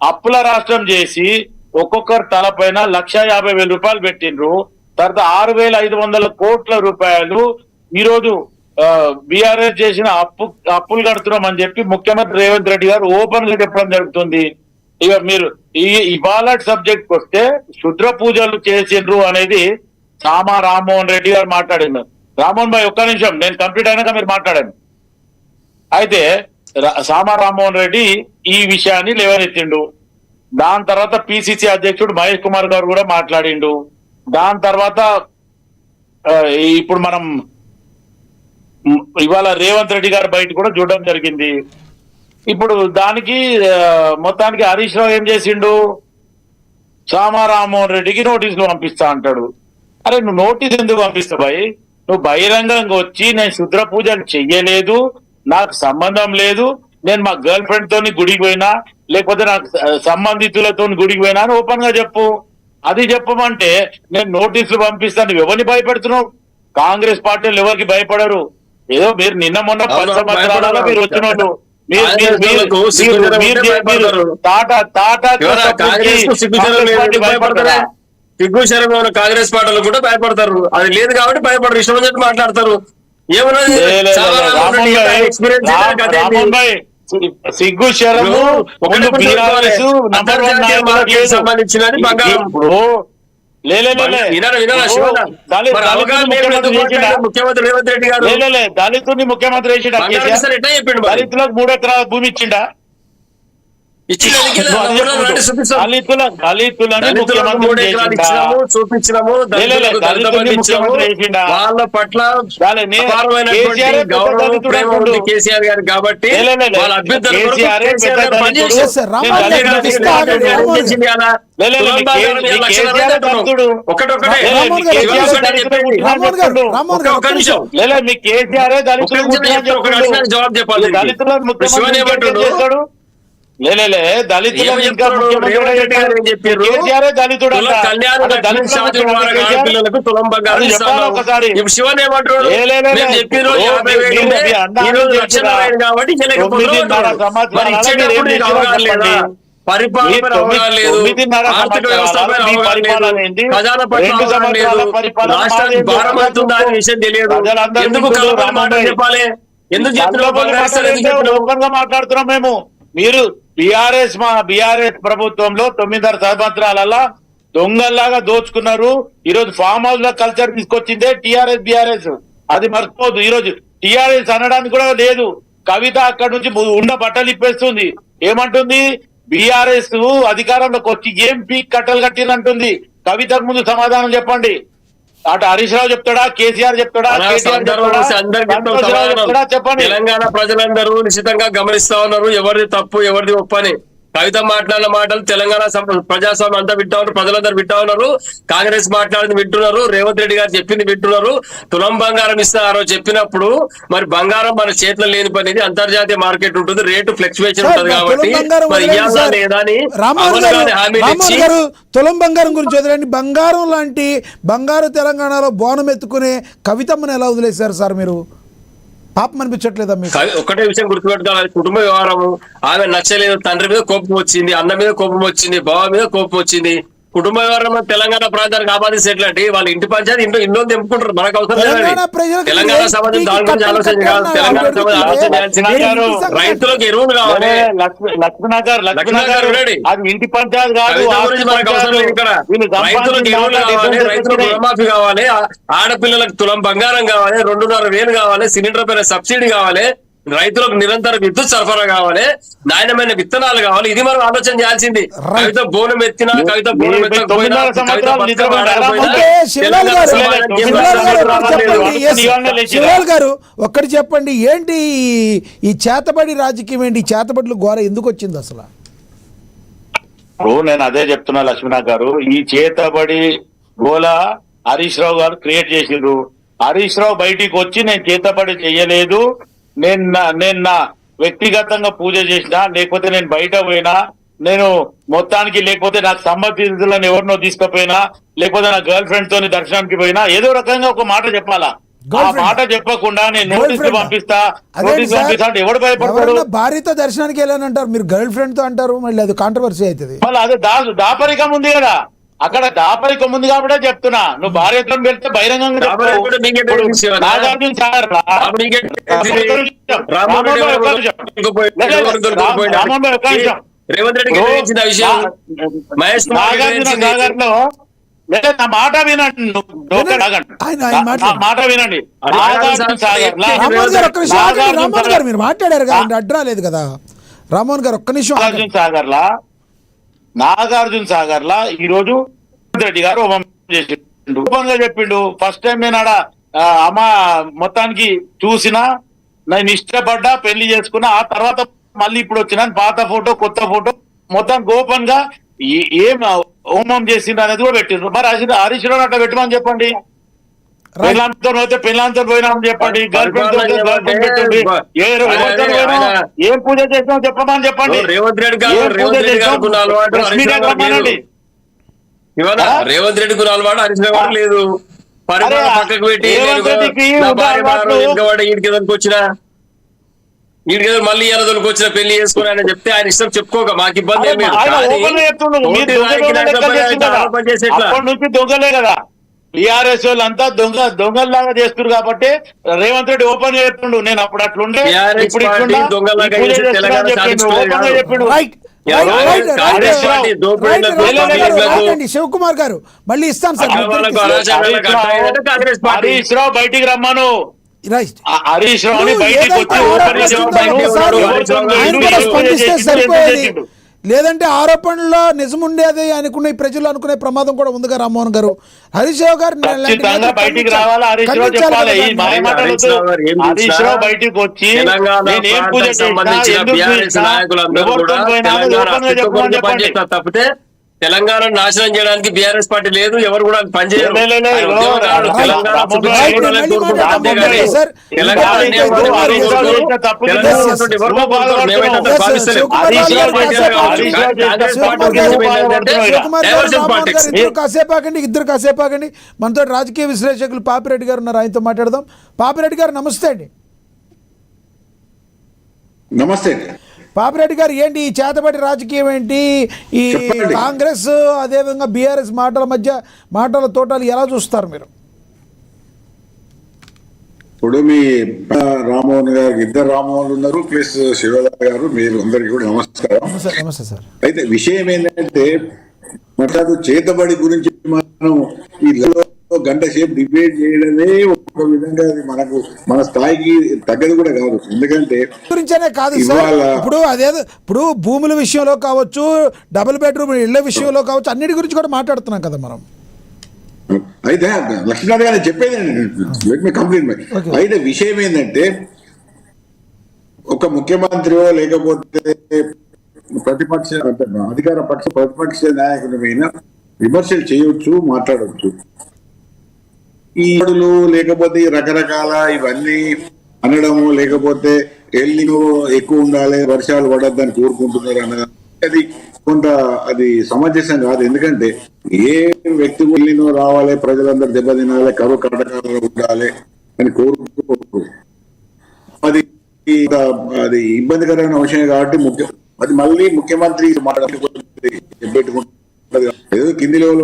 అప్పుల రాష్ట్రం చేసి ఒక్కొక్కరు తలపైన 1,50,000 రూపాయలు పెట్టిండ్రు. తర్వాత 6,500 కోట్ల రూపాయలు ఈ రోజు బీఆర్ఎస్ చేసిన అప్పులు కడుతున్నాం అని చెప్పి ముఖ్యమంత్రి రేవంత్ రెడ్డి గారు ఓపెన్ గా చెప్పడం జరుగుతుంది. ఇక మీరు ఇవాళ సబ్జెక్ట్ వస్తే శుద్ర పూజలు చేసిండ్రు అనేది సామా రామ్మోహన్ రెడ్డి గారు మాట్లాడింది. రామ్మోహన్ భాయ్ ఒక్క నిమిషం, నేను కంప్లీట్ అయినాక మీరు మాట్లాడాను. అయితే సామా రామ్మోహన్ రెడ్డి ఈ విషయాన్ని లేవనెత్తిండు. దాని తర్వాత పిసిసి అధ్యక్షుడు మహేష్ కుమార్ గారు కూడా మాట్లాడిండు. దాని తర్వాత ఇప్పుడు మనం ఇవాళ రేవంత్ రెడ్డి గారు బయట కూడా చూడడం జరిగింది. ఇప్పుడు దానికి మొత్తానికి హరీష్ రావు ఏం చేసిండు, సామా రామ్మోహన్ రెడ్డికి నోటీసులు పంపిస్తా అంటాడు. అరే నువ్వు నోటీస్ ఎందుకు పంపిస్తావు భయ్? నువ్వు బహిరంగంగా వచ్చి నేను శుద్ర పూజలు చెయ్యలేదు, నాకు సంబంధం లేదు, నేను మా గర్ల్ ఫ్రెండ్ తోని గుడికి పోయినా, లేకపోతే నాకు సంబంధితులతో గుడికి పోయినా అని ఓపెన్ గా చెప్పు. అది చెప్పమంటే నేను నోటీసులు పంపిస్తాను. నువ్వు ఎవరిని భయపెడుతున్నావు? కాంగ్రెస్ పార్టీలు ఎవరికి భయపడరు. ఏదో మీరు నిన్న మొన్న 10 సంవత్సరాలలో మీరు వచ్చిన వాళ్ళు సిగ్గుశరం కాంగ్రెస్ పార్టీలు కూడా భయపడతారు. అది లేదు కాబట్టి భయపడరు, ఇష్టం వచ్చినట్టు మాట్లాడతారు. ఏమన్నది సిగ్గు శరము సంబంధించిన ముఖ్యమంత్రి రేవంత్ రెడ్డి గారు దళితుడిని ముఖ్యమంత్రి చేసిండా? దళితులకు 3 ఎకరాల భూమి ఇచ్చిండా? వాళ్ళ పట్ల కేసీఆర్ గారు కాబట్టి వాళ్ళ జవాబు చెప్పాలి. దళితులు తులం బంగారం శివన్ ఏమంటాడు? పరిపాలన ఆర్థిక వ్యవస్థ ఖజానా పట్ల రాష్ట్రానికి భారం అవుతుందా అనే విషయం తెలియదు. ఎందుకు చెప్పాలి? ఎందుకు చెప్పిన మాట్లాడుతున్నాం మేము? మీరు బీఆర్ఎస్ ప్రభుత్వంలో 9.5 సంవత్సరాలలో దొంగల్లాగా దోచుకున్నారు. ఈరోజు ఫామ్ హౌస్ లో కల్చర్ తీసుకొచ్చిందే బీఆర్ఎస్. అది మర్చిపోదు. ఈరోజు టీఆర్ఎస్ అనడానికి కూడా లేదు. కవిత అక్కడ నుంచి ఉండ బట్టలు ఇప్పేస్తుంది. ఏమంటుంది? బీఆర్ఎస్ అధికారంలోకి వచ్చి ఏం పీక్ కట్టలు కట్టిందంటుంది. కవితకు ముందు సమాధానం చెప్పండి. అటు హరీష్ రావు చెప్తాడా, కేసీఆర్ చెప్తాడా, చెప్పండి. తెలంగాణ ప్రజలందరూ నిశ్చితంగా గమనిస్తా ఉన్నారు ఎవరిది తప్పు ఎవరిది ఒప్పు అని. కవిత మాట్లాడిన మాటలు తెలంగాణ ప్రజాస్వామ్యం అంతా వింటా ఉన్నారు, ప్రజలందరూ వింటా ఉన్నారు. కాంగ్రెస్ మాట్లాడింది వింటున్నారు, రేవంత్ రెడ్డి గారు చెప్పింది వింటున్నారు. తులం బంగారం ఇస్తారు చెప్పినప్పుడు మరి బంగారం మన చేతిలో లేని పని, అంతర్జాతీయ మార్కెట్ ఉంటుంది, రేటు ఫ్లక్చువేషన్ ఉంటుంది కాబట్టి మరి ఇవ్వాలా లేదా అని హామీ ఇచ్చి తులం బంగారం గురించి వదిలేండి. బంగారం లాంటి బంగారు తెలంగాణలో బోనం ఎత్తుకునే కవితమ్మను ఎలా వదిలేశారు సార్ మీరు? పాపం అనిపించట్లేదా మీకు? ఒకటే విషయం గుర్తుపెట్టుకోవాలి, కుటుంబ వ్యవహారము. ఆమె నచ్చలేదు, తండ్రి మీద కోపం వచ్చింది, అన్న మీద కోపం వచ్చింది, బావ మీద కోపం వచ్చింది. కుటుంబ వ్యవహారం తెలంగాణ ప్రాంతానికి ఆపాదిస్తే ఎట్లాంటి వాళ్ళ ఇంటి పంచాయతీ ఇంట్లో తెంపుకుంటారు. మనకు అవసరం లేదు. తెలంగాణ సమాజం దాని గురించి ఆలోచన కాదు. తెలంగాణ సమాజం ఆలోచన చేయాల్సింది రైతులకు ఎరువులు కావాలి. ఇంటి పంచాయతీ కాదు గురించి మనకు అవసరం లేదు. ఇక్కడ రైతులకు ఎరువులు కావాలి, రైతులకు రుణమాఫీ కావాలి, ఆడపిల్లలకు తులం బంగారం కావాలి, 2,500 కావాలి, సిలిండర్ పైన సబ్సిడీ కావాలి, రైతులకు నిరంతర విద్యుత్ సరఫరా కావాలి, నాణ్యమైన విత్తనాలు కావాలి. ఇది మనం ఆలోచన చేయాల్సింది. కవిత బోనం ఎత్తినా, కవిత బోనం ఎత్తకపోయినా, శివలాల్ గారు ఒక్కటి చెప్పండి, ఏంటి ఈ చేతబడి రాజకీయం? ఏంటి చేతబడులు ఘోర ఎందుకు వచ్చింది అసలు? నేను అదే చెప్తున్నా లక్ష్మీనాథ్ గారు. ఈ చేతబడి గోల హరీష్ రావు గారు క్రియేట్ చేసిండ్రు. హరీష్ రావు బయటికి వచ్చి నేను చేతబడి చెయ్యలేదు, నేను నా వ్యక్తిగతంగా పూజ చేసినా, లేకపోతే నేను బయట పోయినా, నేను మొత్తానికి లేకపోతే నాకు సంబంధితులను ఎవరినో తీసుకుపోయినా, లేకపోతే నా గర్ల్ ఫ్రెండ్ తోని దర్శనానికి పోయినా, ఏదో రకంగా ఒక మాట చెప్పాలా. ఆ మాట చెప్పకుండా నేను నోటీసులు పంపిస్తా అంటే ఎవడు భయపడతాడు? భార్యతో దర్శనానికి వెళ్ళానంటారు, మీరు గర్ల్ ఫ్రెండ్ తో అంటారు, మళ్ళీ అది కాంట్రవర్సీ అవుతుంది. మళ్ళీ అదే దాపరికం ఉంది కదా, అక్కడ దాపరికం ఉంది కాబట్టే చెప్తున్నా. నువ్వు భార్యతో వెళ్తే బహిరంగంగా రేవంత్ రెడ్డి నా మాట వినండి, మాట వినండి. మీరు మాట్లాడారు కదా, అడ్రా లేదు కదా రామ్మోహన్ గారు. ఒక్క నిమిషం. నాగార్జున సాగర్ లా ఈ రోజు రెడ్డి గారు ఓపెన్గా చెప్పిండు. ఫస్ట్ టైం నేను ఆడ అమ్మ మొత్తానికి చూసినా, నేను ఇష్టపడ్డా, పెళ్లి చేసుకున్నా. ఆ తర్వాత మళ్ళీ ఇప్పుడు వచ్చిన పాత ఫోటో కొత్త ఫోటో మొత్తం ఓపెన్ గా ఏం హోమం చేసిండు అనేది కూడా పెట్టిండ్రు. మరి హరీష్ రావు అట్లా పెట్టమని చెప్పండి. పెళ్ళంతో పోతే పెళ్ళంతో పోయినామని చెప్పండి, గర్ల్ ఫ్రెండ్ పెట్టండి, ఏం పూజ చేసినా చెప్పమని చెప్పండి. రేవంత్ రెడ్డి గారు రేవంత్ రెడ్డి గురు అలవాటు హరీష్ రావు లేదు. పరిమాణ అరే, పక్కకు పెట్టి రేవంత్ రెడ్డికి నా ఉన్న భార్య అలవాట్లు- వెనుకబడి ఈడికి వచ్చిన మళ్ళీ ఎనదొలకు వచ్చిన పెళ్లి చేసుకుని ఆయన చెప్తే ఆయన ఇష్టం చెప్పుకోక మాకు ఇబ్బంది ఏం లేదు. ఆయన కానీ ఓపెన్ గా చెప్తుండు, మీరు తోటి దొంగ నాయకుని దొంగ లెక్కలు చేస్తున్నారు. ఆరోపణ చేసి ఎట్లా? అప్పటి నుంచి దొంగలే కదా, టీఆర్ఎస్ వాళ్ళంతా దొంగల్లాగా చేస్తున్నారు కాబట్టి రేవంత్ రెడ్డి ఓపెన్ గా చెప్తుండు, నేను అప్పుడు అట్లుండే TRS ఇప్పుడు పార్టీ ఇట్లున్నా, దొంగలాగా ఈ పూజ చేసి చేస్తున్నా తెలంగాణ అని చెప్పిండు, సాధించుకునేది ఓపెన్ గా కాదు. చెప్పిండు. రైట్ కాంగ్రెస్ పార్టీ దోపిడీలకు శివకుమార్ గారు మళ్ళీ ఇస్తాను సార్ అక్రమాలకు, అరాచకాలకు అడ్డాయంటే కాంగ్రెస్ పార్టీ. హరీష్ రావు బయటికి రమ్మను, రైట్ హరీష్ రావు ఇప్పుడు బయటికి ఏదైతే వచ్చి ఆరోపణలు ఓపెన్ గా వస్తున్నాయో చెప్పమను. ఒకసారి ఎవరితో ఆయన ఎందుకు కూడా ఎందుకు స్పందిస్తే చేసిండు, సరిపోయేది. ఎందుకు చేసిండు? లేదంటే ఆరోపణలో నిజం ఉండేది అనుకునే ప్రజలు అనుకునే ప్రమాదం కూడా ఉందిగా రామ్మోహన్ గారు. హరీష్ రావు గారు ఖచ్చితంగా బయటికి రావాలా, హరీష్ రావు చెప్పాలి. ఈ మాయ మాటలు హరీష్ రావు గారు ఏం హరీష్ చేసినా రావు బయటికి వచ్చి తెలంగాణ నేను ఏం పూజ ప్రాంతానికి చేసినా, సంబంధించిన ఎందుకు బీఆర్ఎస్ చేసినా, నాయకులందరూ ఎవరితో కూడా పోయినా తెలంగాణ ఓపెన్ గా అస్తిత్వం చెప్పమని గురించి చెప్పండి. పనిచేస్తారు తప్పితే తెలంగాణను నాశనం చేయడానికి బీఆర్ఎస్ పార్టీ లేదు, ఎవరు కూడా పనిచేయరు. లే, లే, లే, ఆయన ఉద్యమకారులు రైట్. తెలంగాణ రైట్. సుభిక్షంగా రైట్. ఉండాలని మళ్ళీ కోరుకుంటారు. మాట్లాడతాం. అంతేగాని సార్, తెలంగాణ ఇంకా అన్యాయం ఇద్దరు ఎవరు హరీష్ రావు కోరుకోరు. చేసిన తెలంగాణ yes, ఉన్నటువంటి yes. ఎవరు నువ్వు కోరుకోరు. బాధపడుతున్నావు. మేమైతే Yes, భావిస్తలేము. శివకుమార్ హరీష్ గారు రావు కాసేపు చేసిన ఆగండి. హరీష్ రావు చేసిన కాంగ్రెస్ శివకుమార్ పార్టీ గారు ఉద్యమం ఏంటంటే శివకుమార్ గారు, డైవర్షన్ రామ్మోహన్ పాలిటిక్స్. గారు ఇద్దరు కాసేపు ఆగండి, ఇద్దరు కాసేపు ఆగండి. మనతో రాజకీయ విశ్లేషకులు పాపిరెడ్డి గారు ఉన్నారు, ఆయనతో మాట్లాడదాం. పాపిరెడ్డి గారు నమస్తే అండి. నమస్తే. పాపిరెడ్డి గారు, ఏంటి ఈ చేతబడి రాజకీయం ఏంటి? ఈ చెప్పండి. కాంగ్రెస్ అదేవిధంగా బీఆర్ఎస్ మాటల మధ్య మాటల తోటలు ఎలా చూస్తారు మీరు? ఇప్పుడు మీ రామ్మోహన్ గారికి ఇద్దరు రామ్మోహన్లు ఉన్నారు, ప్లస్ శివదాస్ గారు, మీరు అందరికి కూడా నమస్కారం. నమస్తే నమస్తే సార్. అయితే విషయం ఏంటంటే మాట్లాడు చేతబడి గురించి మనం ఈ గంట సేపు డిబేట్ చేయడమే ఒక విధంగా అది మనకు మన స్థాయికి తగ్గదు కూడా కాదు. ఎందుకంటే గురించేనే కాదు సార్, ఇవాళ ఇప్పుడు అదేదో ఇప్పుడు భూముల విషయంలో కావచ్చు, డబుల్ బెడ్రూమ్ ఇళ్ల విషయంలో కావచ్చు, అన్నిటి గురించి కూడా మాట్లాడుతున్నాం కదా మనం. అయితే లక్ష్మీనాథ్ గారు చెప్పేది లెట్ మీ కంప్లీట్. Okay. అయితే విషయం ఏంటంటే ఒక ముఖ్యమంత్రి లేకపోతే ప్రతిపక్ష అధికార పక్ష ప్రతిపక్ష నాయకుల మీద విమర్శలు చేయవచ్చు, మాట్లాడవచ్చు. ఈ అడులు లేకపోతే ఈ రకరకాల ఇవన్నీ అనడము, లేకపోతే ఎల్లినో ఎక్కువ ఉండాలి, వర్షాలు పడద్దని కోరుకుంటున్నారు అన్నది అది కొంత అది సమంజసం కాదు. ఎందుకంటే ఏ వ్యక్తి ఎల్లినో రావాలి, ప్రజలందరూ దెబ్బతినాలి, కరువు కటకాలు ఉండాలి అని కోరుకుంటూ అది అది ఇబ్బందికరమైన విషయం కాబట్టి అది మళ్ళీ ముఖ్యమంత్రి పెట్టుకుంటుంది. ఏదో కింది లెవెల్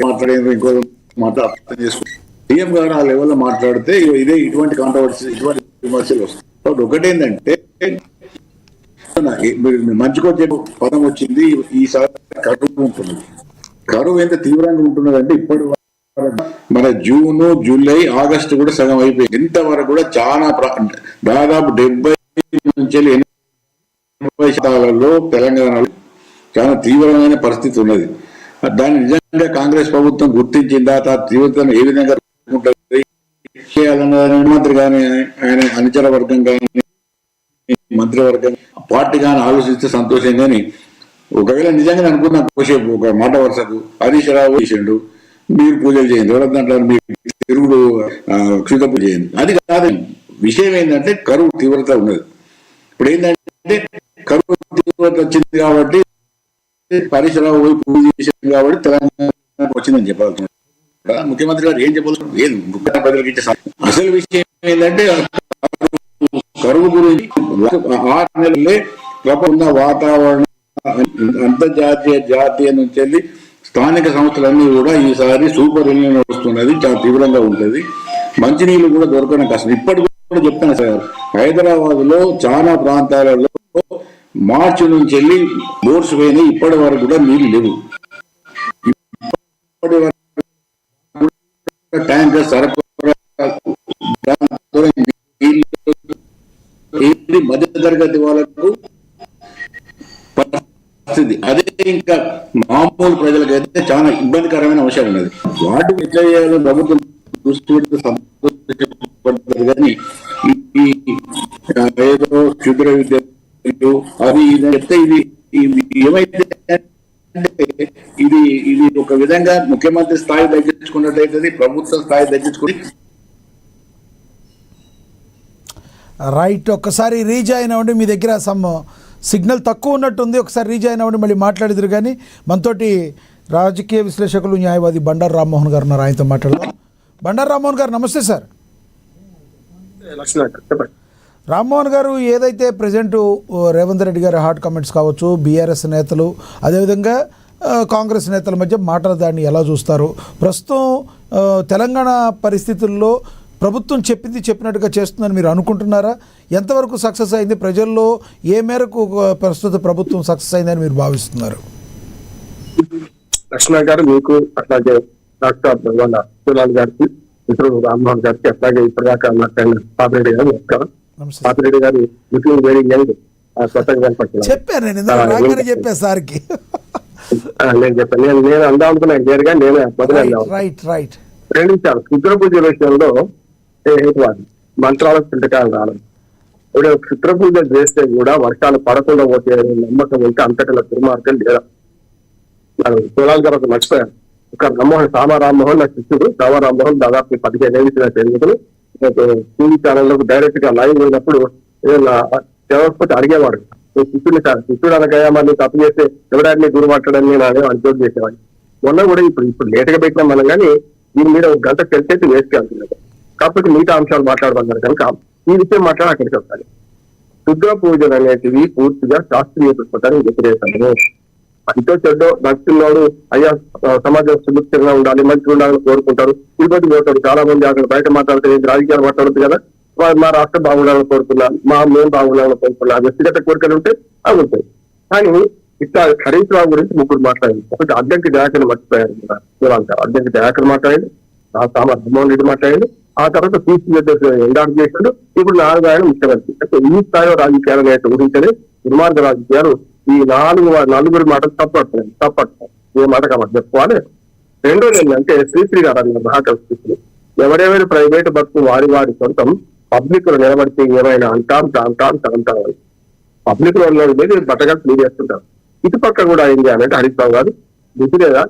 మాట్లాడేందుకు ఇంకో మాట అర్థం చేసుకుంటారు. సీఎం గారు ఆ లెవెల్లో మాట్లాడితే ఇదే ఇటువంటి కాంట్రవర్సీ, ఇటువంటి విమర్శలు వస్తాయి. కాబట్టి ఒకటేంటంటే మంచుకొచ్చే పదం వచ్చింది, ఈసారి కరువు ఉంటున్నది. కరువు ఎంత తీవ్రంగా ఉంటున్నదంటే ఇప్పటి మన జూన్, జూలై, ఆగస్టు కూడా సగం అయిపోయింది. ఇంతవరకు కూడా చాలా దాదాపు 70 నుంచి 80 శాతాలలో తెలంగాణలో చాలా తీవ్రమైన పరిస్థితి ఉన్నది. దాన్ని నిజంగా కాంగ్రెస్ ప్రభుత్వం గుర్తించిందా, తీవ్రతను ఏ విధంగా ఉంటుంది చేయాలన్న మంత్రి కానీ, ఆయన అనుచర వర్గం కానీ, మంత్రివర్గం, పార్టీ కానీ ఆలోచిస్తే సంతోషం. కానీ ఒకవేళ నిజంగా అనుకున్న కోసేపు ఒక మాట వరుసకు హరీష్ రావు చేసిండు, మీరు పూజలు చేయండి, ఎవరంటారు మీరు తిరుగుడు క్షుత పూజ చేయండి, అది కాదు. విషయం ఏంటంటే కరువు తీవ్రత ఉన్నది. ఇప్పుడు ఏంటంటే కరువు తీవ్రత వచ్చింది కాబట్టి హరీష్ రావు పోయి పూజ చేసింది కాబట్టి తెలంగాణ వచ్చిందని చెప్పాల్సి ముఖ్యమంత్రి గారు ఏం చెప్పాల్సి ఏది ప్రజలకు ఇచ్చే అసలు విషయం ఏంటంటే కరువు గురించి 6 నెలలే ప్రపంచ వాతావరణ అంతర్జాతీయ జాతీయ నుంచి వెళ్ళి స్థానిక సంస్థలన్నీ కూడా ఈసారి సూపర్ ఎల్నినో వస్తున్నది, చాలా తీవ్రంగా ఉంటుంది. మంచినీళ్ళు కూడా దొరకడం కష్టం. ఇప్పటికి కూడా చెప్తాను సార్, హైదరాబాద్ లో చాలా ప్రాంతాలలో మార్చి నుంచి వెళ్ళి బోర్స్ పోయినాయి, ఇప్పటి వరకు కూడా నీళ్లు లేవు. ఇప్పటి వరకు ట్యాంకర్ సరఫరా మధ్య తరగతి వాళ్ళకు పరిస్థితి అదే. ఇంకా మామూలు ప్రజలకైతే చాలా ఇబ్బందికరమైన అంశం ఉన్నది. వాటిని ఎట్లా చేయాలో ప్రభుత్వం దృష్టి పెడితే సంతోషపడుతుంది. కానీ ఈ ఏదో క్షుద్ర విద్యలు అది ఇది చెప్తే ఇది ఏమైతే ఇది ఇది ఒక విధంగా ముఖ్యమంత్రి స్థాయి తగ్గించుకున్నట్టయితే ప్రభుత్వ స్థాయి తగ్గించుకుని. రైట్, ఒక్కసారి రీజాయిన్ అవ్వండి. మీ దగ్గర సమ్ సిగ్నల్ తక్కువ ఉన్నట్టుంది, ఒకసారి రీజాయిన్ అవ్వండి, మళ్ళీ మాట్లాడిదురు. కానీ మనతోటి రాజకీయ విశ్లేషకులు న్యాయవాది బండారు రామ్మోహన్ గారు ఉన్నారు, ఆయనతో మాట్లాడదాం. బండారు రామ్మోహన్ గారు నమస్తే సార్. రామ్మోహన్ గారు, ఏదైతే ప్రజెంట్ రేవంత్ రెడ్డి గారి హాట్ కామెంట్స్ కావచ్చు, బీఆర్ఎస్ నేతలు అదేవిధంగా కాంగ్రెస్ నేతల మధ్య మాటల దాన్ని ఎలా చూస్తారు? ప్రస్తుతం తెలంగాణ పరిస్థితుల్లో ప్రభుత్వం చెప్పింది చెప్పినట్టుగా చేస్తుందని మీరు అనుకుంటున్నారా? ఎంతవరకు సక్సెస్ అయింది? ప్రజల్లో ఏ మేరకు ప్రస్తుత ప్రభుత్వం సక్సెస్ అయిందని మీరు భావిస్తున్నారు? లక్ష్మణ గారు, మీకు అట్లాగే డాక్టర్ శివలాల్ గారికి, మిత్రుడు రామ్మోహన్ గారికి, అట్లాగే ఇప్పటిదాకా మాట్లాడిన పాపిరెడ్డి గారు నమస్కారం. పాపిరెడ్డి గారు లుకింగ్ వెరీ యంగ్, కొత్తగా చెప్పాను నేను చెప్పాను సార్కి. నేను చెప్పాను, నేను అందా అనుకున్నాను నేరుగా, నేను రైట్ రైట్ 2 నిమిషాలు శుద్ర పూజ విషయంలో మంత్రాలకు చింతకాయలు రాలేదు. ఇప్పుడు శుద్ర పూజ చేస్తే కూడా వర్షాలు పడకుండా పోతే నమ్మకం ఉంటే అంతటిలో దుర్మార్గం లేదా? శివలాల్ గారు ఒక మర్చిపోయాను. ఒక రామ్మోహన్ నా శిష్యుడు. రామ్మోహన్ దాదాపు 15 ఏళ్ళ తెలుగుతులు టీవీ ఛానల్లో డైరెక్ట్ గా లైవ్ అయినప్పుడు ఎవరిపోతే అడిగేవాడు, శిష్యుడు సార్, శిష్యుడు అనగా మరి తప్పు చేస్తే ఎవడాన్ని గురు పట్టడని నేను అనుకోని చేసేవాడిని. మొన్న కూడా ఇప్పుడు లేట్గా పెట్టినాం మనం, కానీ దీని మీద 1 గంట తెలిసేసి వేస్ట్ అవుతుంది. కాబట్టి మిగతా అంశాలు మాట్లాడమన్నారు కనుక ఈ విషయం మాట్లాడి అక్కడికి వస్తాను. శుద్ర పూజలు అనేటివి పూర్తిగా శాస్త్రీయ దృక్పథాన్ని వ్యతిరేకము. ఇటో చెడ్డో భక్తుల్లోడు అయ్యా సమాజం సుభిక్షంగా ఉండాలి, మంచిగా ఉండాలని కోరుకుంటారు, తిరుపతి పోతారు. చాలా మంది అక్కడ బయట మాట్లాడితే రాజకీయాలు మాట్లాడదు కదా, మా రాష్ట్రం బాగుండాలని కోరుకున్నాను, మేము బాగుండాలని కోరుకున్నాను, వ్యక్తిగత కోరికలు ఉంటే అవి ఉంటాయి. కానీ ఇట్లా హరీష్ రావు గురించి 3 మాట్లాడింది. ఒకటి అడ్డంకి దయాకర్ మర్చిపోయారు, అడ్డంకి దయాకర్ మాట్లాడింది, రామ్మోహన్ రెడ్డి మాట్లాడింది, ఆ తర్వాత ఎండార్ చేశాడు. ఇప్పుడు 4 ఆయన ముఖ్యమంత్రి. అంటే ఈ స్థాయిలో రాజకీయాలు ఊహించని దుర్మార్గ రాజకీయాలు. ఈ 4 మాటలు తప్పట్లేదు. ఏ మాట కాబట్టి చెప్పుకోవాలి. రెండోది ఏంటంటే శ్రీశ్రీ గారు అన్నారు, మహాకవి ఎవరెవరి ప్రైవేట్ బతుకు వారి సొంతం, పబ్లిక్ లో నిలబడితే ఏమైనా అంటాం. పబ్లిక్ లో బట్టగా క్లీన్ చేస్తుంటారు. ఇటుపక్క కూడా ఏం చేయాలంటే హరీష్ రావు గారు బుద్ధి లేదా,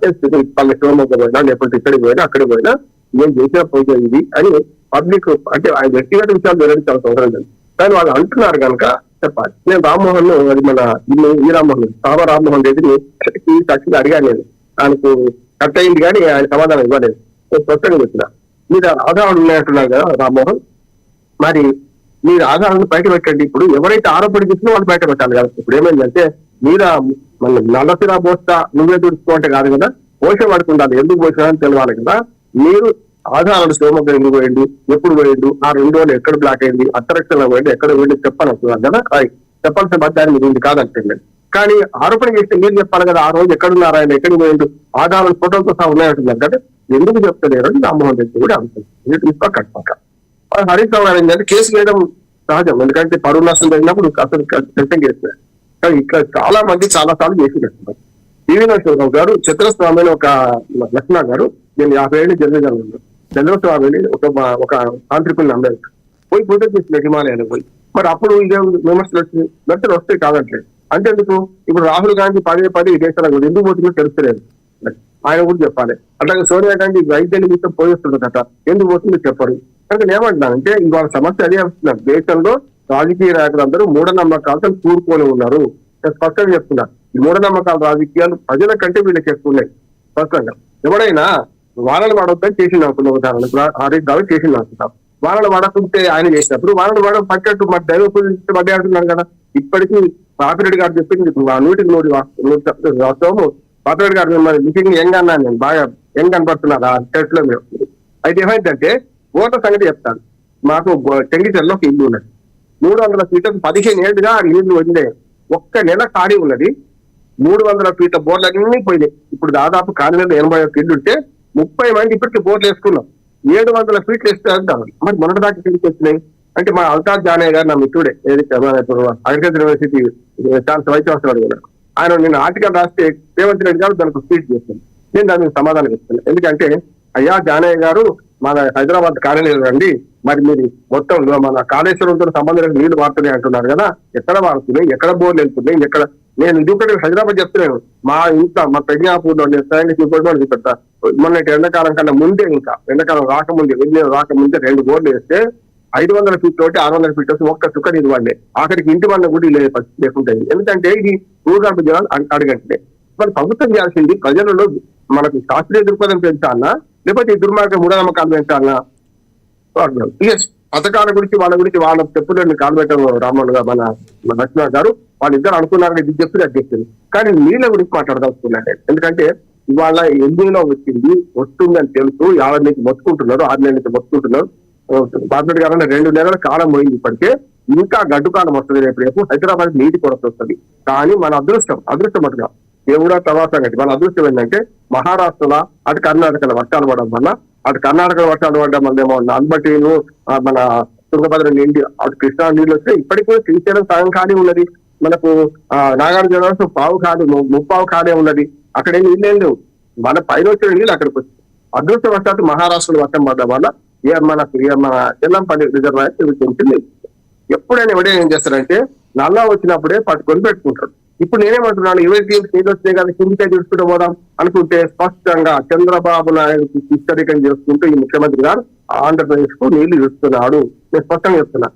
శివమొగ్గ పోయినా లేకపోతే ఇక్కడికి పోయినా అక్కడికి పోయినా నేను చేసిన పూజ ఇది అని పబ్లిక్ అంటే ఆయన వ్యక్తిగత విషయాలు జరగడం చాలా సౌకర్యం లేదు. కానీ వాళ్ళు అంటున్నారు కనుక చెప్పాలి. నేను రామ్మోహన్ అది మన ఈ రామ్మోహన్ రెడ్డిని సాక్షిగా అడిగాను. నేను ఆయనకు కట్ అయింది కానీ ఆయన సమాధానం ఇవ్వలేదు. నేను స్పష్టంగా చెప్పిన, మీరు ఆధారాలు ఉన్నాయంటున్నారు కదా రామ్మోహన్, మరి మీరు ఆధారాలను బయట పెట్టండి. ఇప్పుడు ఎవరైతే ఆరోపణ చేసినా వాళ్ళు బయట పెట్టాలి కదా. ఇప్పుడు ఏమైందంటే మీరా మన నల్లసిరా పోస్తా నువ్వే తుడుచుకోంటే కాదు కదా, పోషణ పడుతుండాలి, ఎందుకు పోసినా అని తెలియాలి కదా. మీరు ఆధారాలు శివమొగ్గ ఎందుకు పోయింది, ఎప్పుడు పోయిండు, ఆ 2 రోజులు ఎక్కడ బ్లాక్ అయింది, అత్తరక్షణ పోయింది, ఎక్కడ పోయింది చెప్పాలి వస్తున్నారు కదా. చెప్పాల్సిన బాధ్యత మీరు ఉంది కాదంటే, కానీ ఆరోపణ చేస్తే మీరు చెప్పాలి కదా, ఆ రోజు ఎక్కడున్నారు ఆయన, ఎక్కడికి పోయిండు, ఆధారాలు ఫోటోలతో సహా ఉన్నాయంటున్నారు కదా, ఎందుకు చెప్తలేరు అని రామ్మోహన్ రెడ్డి కూడా అనుకుంటుంది. కట్పక్క హరీష్ రావు గారు ఏంటంటే కేసు వేయడం సహజం, ఎందుకంటే పరువు నష్టం జరిగినప్పుడు అసలు చట్టం చేస్తున్నారు. కానీ ఇక్కడ చాలా మంది చాలా సార్లు చేసినట్టున్నారు. పివి నరసింహరావు గారు చిత్రస్వామి అని ఒక లక్ష్మణ గారు, నేను 50 ఏళ్ళు జర్నలిజం ఉన్నాను. చంద్రస్వామిని ఒక తాంత్రికుల్ని నమ్మారు, పోయి ఫోటో చేసిన హిమాలయానికి పోయి. మరి అప్పుడు ఇదే విమర్శలు వస్తే కాదంటలేదు. అంతేందుకు ఇప్పుడు రాహుల్ గాంధీ పదే దేశాలకు ఎందుకు పోతుందో తెలుస్తలేదు, ఆయన కూడా చెప్పాలి. అట్లాగే సోనియా గాంధీ వైద్య నిమిత్తం పోయిస్తుందట, ఎందుకు పోతుందో చెప్పరు. కనుక ఏమంటున్నానంటే ఇవాళ సమస్య అదే వస్తున్నారు. దేశంలో రాజకీయ నాయకులందరూ మూఢనమ్మకాలతో కూరుకొని ఉన్నారు. స్పష్టంగా చెప్తున్నారు, ఈ మూఢనమ్మకాల రాజకీయాలు ప్రజల కంటే వీళ్ళకి ఎక్కువ ఉన్నాయి. స్పష్టంగా ఎవడైనా వాళ్ళని వాడొద్దని చేసింది అనుకున్న ఉదాహరణకు హరీష్ రావు చేసింది అనుకుంటాం. వాళ్ళని వాడకుంటే ఆయన చేసినప్పుడు వాళ్ళని వాడ పట్టట్టు మరి దైవ పూజ పడ్డే అంటున్నారు కదా. ఇప్పటికీ పాపిరెడ్డి గారు చెప్పింది 100% వాస్తవము. పాపిరెడ్డి గారు మిమ్మల్ని లుకింగ్ యంగ్ అన్నాను, నేను బాగా యంగ్ కనపడుతున్నారు ఆ టెస్ట్ లో మీరు. అయితే ఏమైందంటే ఓట్ల సంగతి చెప్తాను. మాకు చెంగిచెర్లో ఒక ఇల్లు ఉన్నది, 300 ఫీట్లకు 15 ఏళ్ళుగా ఆ ఇల్లు ఉండే. ఒక్క నెల ఖాళీ ఉన్నది, 300 ఫీట్ల బోర్లన్నీ పోయినాయి. ఇప్పుడు దాదాపు కాలనీలో 81 ఇల్లు ఉంటే 30 మంది ఇప్పటికీ బోర్లు వేసుకున్నాం. 700 ఫీట్లు వేస్తే అంటాం. మరి మొన్నటి దాకా కిందకి వచ్చినాయి అంటే మా అల్తాఫ్ జానయ్య గారు నా మిత్రుడే, agriculture university chance vice chancellor కూడా. ఆయన నేను ఆర్టికల్ రాస్తే రేవంత్ రెడ్డి గారు దానికి స్పీచ్ చేస్తాను. నేను దానికి సమాధానం ఇస్తాను. ఎందుకంటే అయ్యా జానయ్య గారు మన హైదరాబాద్ కాలనీలు రండి, మరి మీరు మొత్తం మన కాళేశ్వరంతో సంబంధం నీళ్లు వాడుతున్నాయి అంటున్నారు కదా, ఎక్కడ వాడుతున్నాయి, ఎక్కడ బోర్లు వెళ్తున్నాయి, ఎక్కడ. నేను ఇంకొకటి హైదరాబాద్ చెప్తున్నాను, మా ఇంట్లో మా ప్రజ్ఞాపూర్లో నేను స్వయంగా చూపెడతా. మొన్న ఎండాకాలం కన్నా ముందే, ఇంకా ఎండాకాలం రాకముందే, వెళ్ళిన రాకముందే 2 బోర్లు వేస్తే 500 ఫీట్ తోటి 600 ఫీట్ వస్తే ఒక్క చుక్క నీరు వాళ్ళే. ఆఖరికి ఇంటి వల్ల కూడా లేకుంటాయి. ఎందుకంటే ఇది భూగర్భ జలాలు అడగంటే మరి ప్రభుత్వం చేయాల్సింది ప్రజలలో మనకు శాస్త్రీయ దృక్పథం పెంచాలన్నా లేకపోతే ఈ దుర్మార్గ మూఢనమ్మకాలు పెంచాలన్నా? పథకాల గురించి వాళ్ళ చెప్పులని కాలుపెట్టారు రామోహన్ గారు, మన లక్ష్మణ్ గారు, వాళ్ళిద్దరు అనుకున్నారని ఇది చెప్పి అధ్యక్షులు. కానీ నీళ్ళ గురించి మాట్లాడదలుచుకున్నాను. ఎందుకంటే ఇవాళ ఎన్నిలో వస్తుంది అని తెలుసు, 50 నుంచి మొత్తుకుంటున్నారు, 6 నెలల నుంచి మొత్తుకుంటున్నారు. పార్లమెంట్ గారు 2 నెలల కాలం పోయింది ఇప్పటికే, ఇంకా గడ్డు కాలం వస్తుంది రేపు హైదరాబాద్ నీటి కొరత వస్తుంది. కానీ మన అదృష్టం అటుగా దేవుడా తవాసంగతి మన అదృష్టం ఏంటంటే మహారాష్ట్రలో అటు కర్ణాటకలో వర్షాలు పడడం వల్ల, అటు కర్ణాటకలో వర్షాలు పడడం వల్ల ఏమో అల్బటీను మన తుంగభద్ర నీళ్ళు అటు కృష్ణా నీళ్ళు వస్తే ఇప్పటికి కూడా శ్రీశైలం సగం ఖాళీ ఉన్నది, మనకు నాగార్జున ముప్పావు ఖాళీ ఉన్నది, అక్కడే నీళ్ళేం లేవు. మన పైన వచ్చిన నీళ్ళు అక్కడికి వచ్చి అదృష్టవశాత్తు మహారాష్ట్రలో వర్షం పడడం వల్ల మన ఎల్లంపల్లి రిజర్వాయర్ ఉంటుంది. ఎప్పుడైనా ఎవడైనా ఏం చేస్తారంటే నల్లా వచ్చినప్పుడే పట్టుకొని పెట్టుకుంటారు. ఇప్పుడు నేనేమంటున్నాను, 20 టీమ్స్ నీళ్ళు వస్తాయి కదా కిందికే చూసుకుంటూ పోదాం అనుకుంటే స్పష్టంగా చంద్రబాబు నాయుడు హిస్టరికం చేసుకుంటూ ఈ ముఖ్యమంత్రి గారు ఆంధ్రప్రదేశ్ కు నీళ్లు ఇస్తున్నాడు. నేను స్పష్టంగా చెప్తున్నా.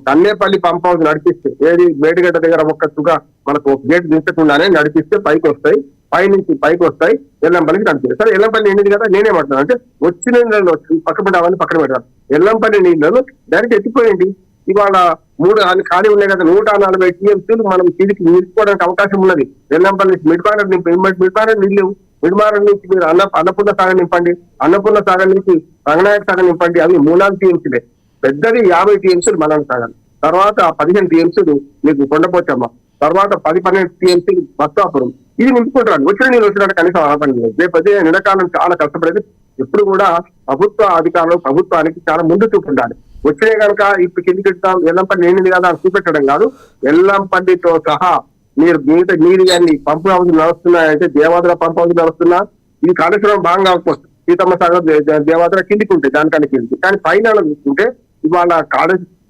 కన్నేపల్లి పంప్ హౌస్ నడిపిస్తే ఏది మేడిగడ్డ దగ్గర ఒక్కగా మనకు ఒక గేట్ దించకుండానే నడిపిస్తే పైకి వస్తాయి, పైనుంచి పైకి వస్తాయి, ఎల్లంపల్లికి నడిపిస్తాయి. సరే ఎల్లంపల్లి ఎన్నిది కదా నేనేమంటున్నాను అంటే వచ్చిన నీళ్ళు వచ్చి పక్కన అవన్నీ పక్కన పెట్టారు. ఎల్లంపల్లి నీళ్ళను డైరెక్ట్ ఎత్తిపోయింది. ఇవాళ 3 ఖాళీ ఉన్నాయి కదా 140 టీఎంసీలు మనం తిరిగి నిలుపుకోవడానికి అవకాశం ఉన్నది. ఎల్లంపల్లి మిడ్మారెడ్ నీళ్ళు మిడ్మారెడ్ నుంచి మీరు అన్నపూర్ణ సాగర్ నింపండి, అన్నపూర్ణ సాగర్ నుంచి రంగనాయక సాగర్ నింపండి. అవి 3-4 టీఎంసీలే. పెద్దది 50 టీఎంసీలు మనం సాగర్, తర్వాత 15 టీఎంసీలు మీకు కొండపోచమ్మ, తర్వాత 10-12 టీఎంసీలు బస్తాపురం. ఇది నింపుకుంటారు. వచ్చిన నీళ్ళు వచ్చినట్టు కనీసం ఆపండి. రేపు అదే నిడకాలం చాలా కష్టపడేది. ఎప్పుడు కూడా ప్రభుత్వ అధికారులు ప్రభుత్వానికి చాలా ముందు చూపు ఉండాలి. వచ్చినే కనుక ఇప్పుడు కిందికి ఇస్తాం ఎల్లంపల్లి ఏంటిది కదా అని చూపెట్టడం కాదు. ఎల్లంపల్లితో సహా మిగతా నీరు కానీ పంపు హౌజులు నడుస్తున్నాయంటే దేవాదుల పంపు హౌజులు నడుస్తున్నా, ఇది కాళేశ్వరం భాగంగా కాకపోతే సీతమ్మ సాగర్ దేవాదుల కిందికి ఉంటాయి, దానికన్నా కిందికి. కానీ పైన చూసుకుంటే ఇవాళ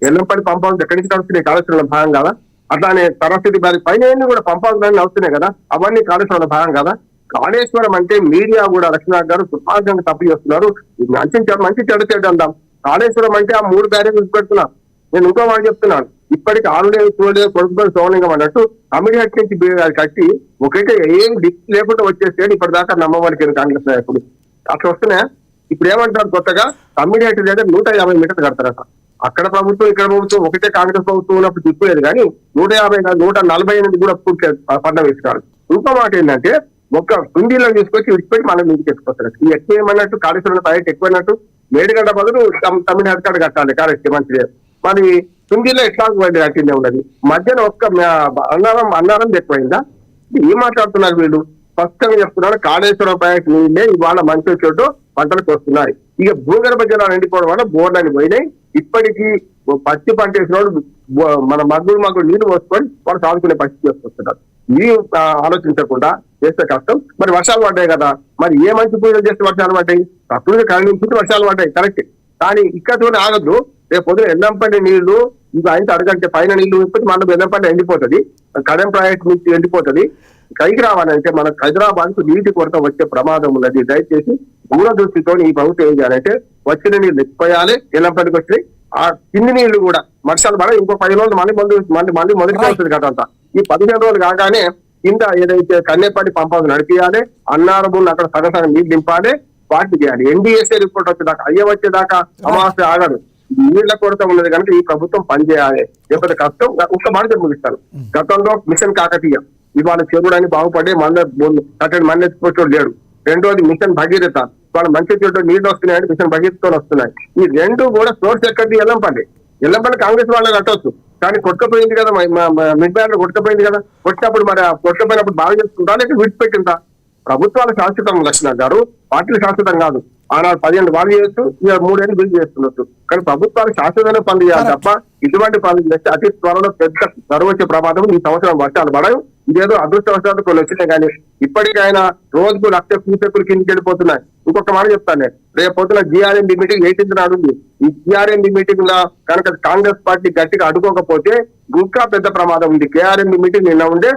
ఎల్లంపల్లి పంపు హౌజ్ ఎక్కడి నుంచి నడుస్తున్నాయి కాళేశ్వరం భాగం కదా. అట్లానే సరస్వతి బారి పైన కూడా పంపు హౌజ్ నడుస్తున్నాయి కదా, అవన్నీ కాళేశ్వరం భాగం కదా. కాళేశ్వరం అంటే మీడియా కూడా లక్ష్మణ్ గారు దుర్మార్గంగా తప్పు చేస్తున్నారు. మంచి చెడు అందాం. కాళేశ్వరం అంటే ఆ 3 బ్యారేజ్ పెడుతున్నా. నేను ఇంకో మాట చెప్తున్నాను, ఇప్పటికి 6 లేదు 2 లేదు కొడుకుని సోలింగం అన్నట్టు అమిడిహట్ నుంచి కట్టి ఒకటే ఏం డిక్ లేకుండా వచ్చేస్తే ఇప్పటిదాకా నమ్మవానికి కాంగ్రెస్ నాయకుడు అట్లా వస్తున్నాయా? ఇప్పుడు ఏమంటారు కొత్తగా అమిడిహట్ దగ్గర 150 మీటర్లు కడతారట. అక్కడ ప్రభుత్వం ఇక్కడ ప్రభుత్వం ఒకటే కాంగ్రెస్ ప్రభుత్వం ఉన్నప్పుడు తిప్పలేదు కానీ 150 148 కూడా పూర్తి పడ్డ వేసుకున్నారు. ఇంకో మాట ఏంటంటే ఒక్క కుండీలో తీసుకొచ్చి విడిచిపెట్టి మనం మీదకి ఎత్తుకొస్తారు. ఈ ఎక్కువ ఏమన్నట్టు కాళేశ్వరం ప్రాజెక్ట్ ఎక్కువ అన్నట్టు మేడిగడ్డ బదులు తమిళనాడు కాడ కట్టాలి కాళేశ్వరం మంచిదే. మరి కుండీలో ఎట్లా కట్టిందే ఉన్నది. మధ్యన ఒక్క అన్నారం ఎక్కువైందా? ఏం మాట్లాడుతున్నారు వీళ్ళు? స్పష్టంగా చెప్తున్నారు కాళేశ్వరం ప్రాజెక్ట్ నీళ్ళే ఇవాళ మంచి చోటు పంటలకు వస్తున్నాయి. ఇక భూగర్భ జలాలు ఎండిపోవడం వల్ల బోర్లని పోయినాయి. ఇప్పటికీ పత్తి పంట వేసిన వాళ్ళు మన మగ్గులు నీళ్లు పోసుకొని వాళ్ళు సాగుకునే పరిస్థితి వస్తున్నారు. ఇవి ఆలోచించకుండా చేస్తే కష్టం. మరి వర్షాలు పడ్డాయి కదా, మరి ఏ మంచి పూజలు చేస్తే వర్షాలు పడ్డాయి? తప్పుడుగా కరణించుకుంటే వర్షాలు పడ్డాయి కరెక్ట్. కానీ ఇక్కడ ఆగద్దు. రేపు పొద్దున ఎల్లంపల్లి నీళ్లు ఇంకా అయితే అడగంటే పైన నీళ్లు ఇప్పటి మనం ఎల్లంపల్లి ఎండిపోతుంది, కడెం ప్రాజెక్ట్ నుంచి ఎండిపోతుంది. పైకి రావాలంటే మనకు హైదరాబాద్ కు నీటి కొరత వచ్చే ప్రమాదం ఉన్నది. దయచేసి దూరదృష్టితో ఈ ప్రభుత్వం ఏం చేయాలంటే వచ్చిన నీళ్లు ఎత్తిపోయాలి. ఎల్లంపల్లికి వచ్చి ఆ కింది నీళ్లు కూడా వర్షాలు పడ ఇంకో 10 రోజులు మళ్ళీ మొదటికి వస్తుంది కదా. అంతా ఈ 15 రోజులు కాగానే కింద ఏదైతే కన్నేపల్లి పంప్ హౌస్ నడిపియాలి, అన్నారములు అక్కడ సగం నీళ్లు నింపాలి, వాటిని చేయాలి. ఎన్డీఎస్ఏ రిపోర్ట్ వచ్చేదాకా వచ్చేదాకా అమావాస్య ఆగదు. నీళ్ల కొరత ఉన్నది కనుక ఈ ప్రభుత్వం పనిచేయాలి. లేకపోతే కష్టం. ఒక్క మాట ముగిస్తాను. గతంలో మిషన్ కాకతీయ ఇవాళ చెరువుడని బాగుపడే కట్టడి మన్నెత్తుకోవడం లేడు. రెండోది మిషన్ భగీరథ, వాళ్ళ మంచి చెడు నీళ్లు వస్తున్నాయని మిషన్ భగీరథతో వస్తున్నాయి. ఈ 2 కూడా సోర్స్ ఎక్కడి ఎల్లంపల్లి కాంగ్రెస్ వాళ్ళని కట్టవచ్చు. కానీ కొట్టుకపోయింది కదా, మిడ్ బ్యాండ్ కొట్టుకపోయింది కదా. కొట్టినప్పుడు మరి కొట్టుకపోయినప్పుడు బాగా చేసుకుంటా లేక విడిచిపెట్టిందా? ప్రభుత్వాలు శాశ్వతం లక్ష్మణ్ గారు, పార్టీలు శాశ్వతం కాదు. ఆనాడు 15 వాళ్ళు చేయొచ్చు, 3 ఏళ్ళు బిల్ చేస్తుండొచ్చు. కానీ ప్రభుత్వాలు శాశ్వతమైన పనులు చేయాలి తప్ప ఇటువంటి పనులు చేస్తే అతి త్వరలో పెద్ద కరువు వచ్చే ప్రమాదం. ఈ సంవత్సరం వర్షాలు పడవు. ఇదేదో అదృష్టవశాత్తు కొన్ని వచ్చినాయి కానీ ఇప్పటికైనా రోజుకు 1,00,000 క్యూసెక్కులు కిందకి వెళ్ళిపోతున్నాయి. ఇంకొక మాట చెప్తాను నేను, రేపు పొద్దున GRMB మీటింగ్ 18th నాడు ఉంది. ఈ GRMB మీటింగ్ లో కనుక కాంగ్రెస్ పార్టీ గట్టిగా అడ్డుకోకపోతే ఇంకా పెద్ద ప్రమాదం ఉంది. KRMB మీటింగ్ నిన్న ఉండే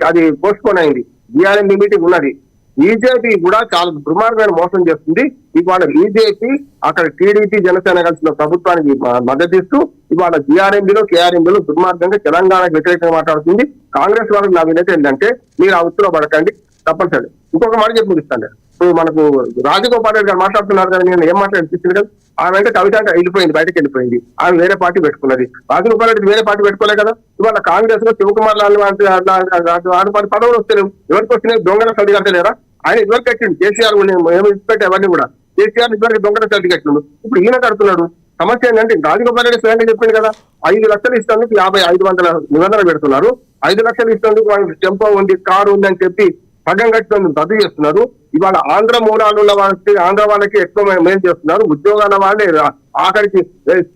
అది పోస్ట్పోన్ అయింది. GRMB మీటింగ్ ఉన్నది. బీజేపీ కూడా చాలా దుర్మార్గమైన మోసం చేస్తుంది. ఇవాళ బీజేపీ అక్కడ టీడీపీ జనసేన కలిసిన ప్రభుత్వానికి మద్దతు ఇస్తూ ఇవాళ GRMBలో KRMBలో దుర్మార్గంగా తెలంగాణకు వ్యతిరేకంగా మాట్లాడుతుంది. కాంగ్రెస్ వాళ్ళకి నా వినతి ఏంటంటే మీరు ఆ ఉత్తులో పడకండి. తప్పనిసరి. ఇంకొక మాట చెప్పి ముగిస్తాను. ఇప్పుడు మనకు రాజగోపాల్ రెడ్డి గారు మాట్లాడుతున్నారు కదా, నేను ఏం మాట్లాడిపించింది కదా, ఆమె అంటే కవిత అంటే వెళ్ళిపోయింది, బయటకు వెళ్ళిపోయింది, ఆమె వేరే పార్టీ పెట్టుకున్నది. రాజగోపాల్ రెడ్డి వేరే పార్టీ పెట్టుకోలే కదా. ఇవాళ కాంగ్రెస్ లో శివకుమార్ లాల్ పదవులు వస్తలేవు. ఎవరికి వచ్చినాయి? దొంగల సర్టిఫికెట్ లేరా? ఆయన ఇదివరకు కట్టిండు. కేసీఆర్ ఇన్స్పెక్ట్ అవన్నీ కూడా కేసీఆర్ ఇదివరకు దొంగల సర్టిఫికెట్. ఇప్పుడు ఈయన కడుతున్నాడు. సమస్య ఏంటంటే రాజగోపాల్ రెడ్డి స్వయంగా చెప్పింది కదా, 5 లక్షలు ఇస్తేందుకు 500 నిబంధన పెడుతున్నారు. 5 లక్షలు ఇస్తేందుకు వాళ్ళకి టెంపో ఉంది, కారు ఉంది అని చెప్పి సగం కట్టినందుకు రద్దు చేస్తున్నారు. ఇవాళ ఆంధ్ర మూలాలు ఉన్న వాళ్ళకి, ఆంధ్ర వాళ్ళకి ఎక్కువ మేలు చేస్తున్నారు. ఉద్యోగాల వాళ్ళే ఆఖరికి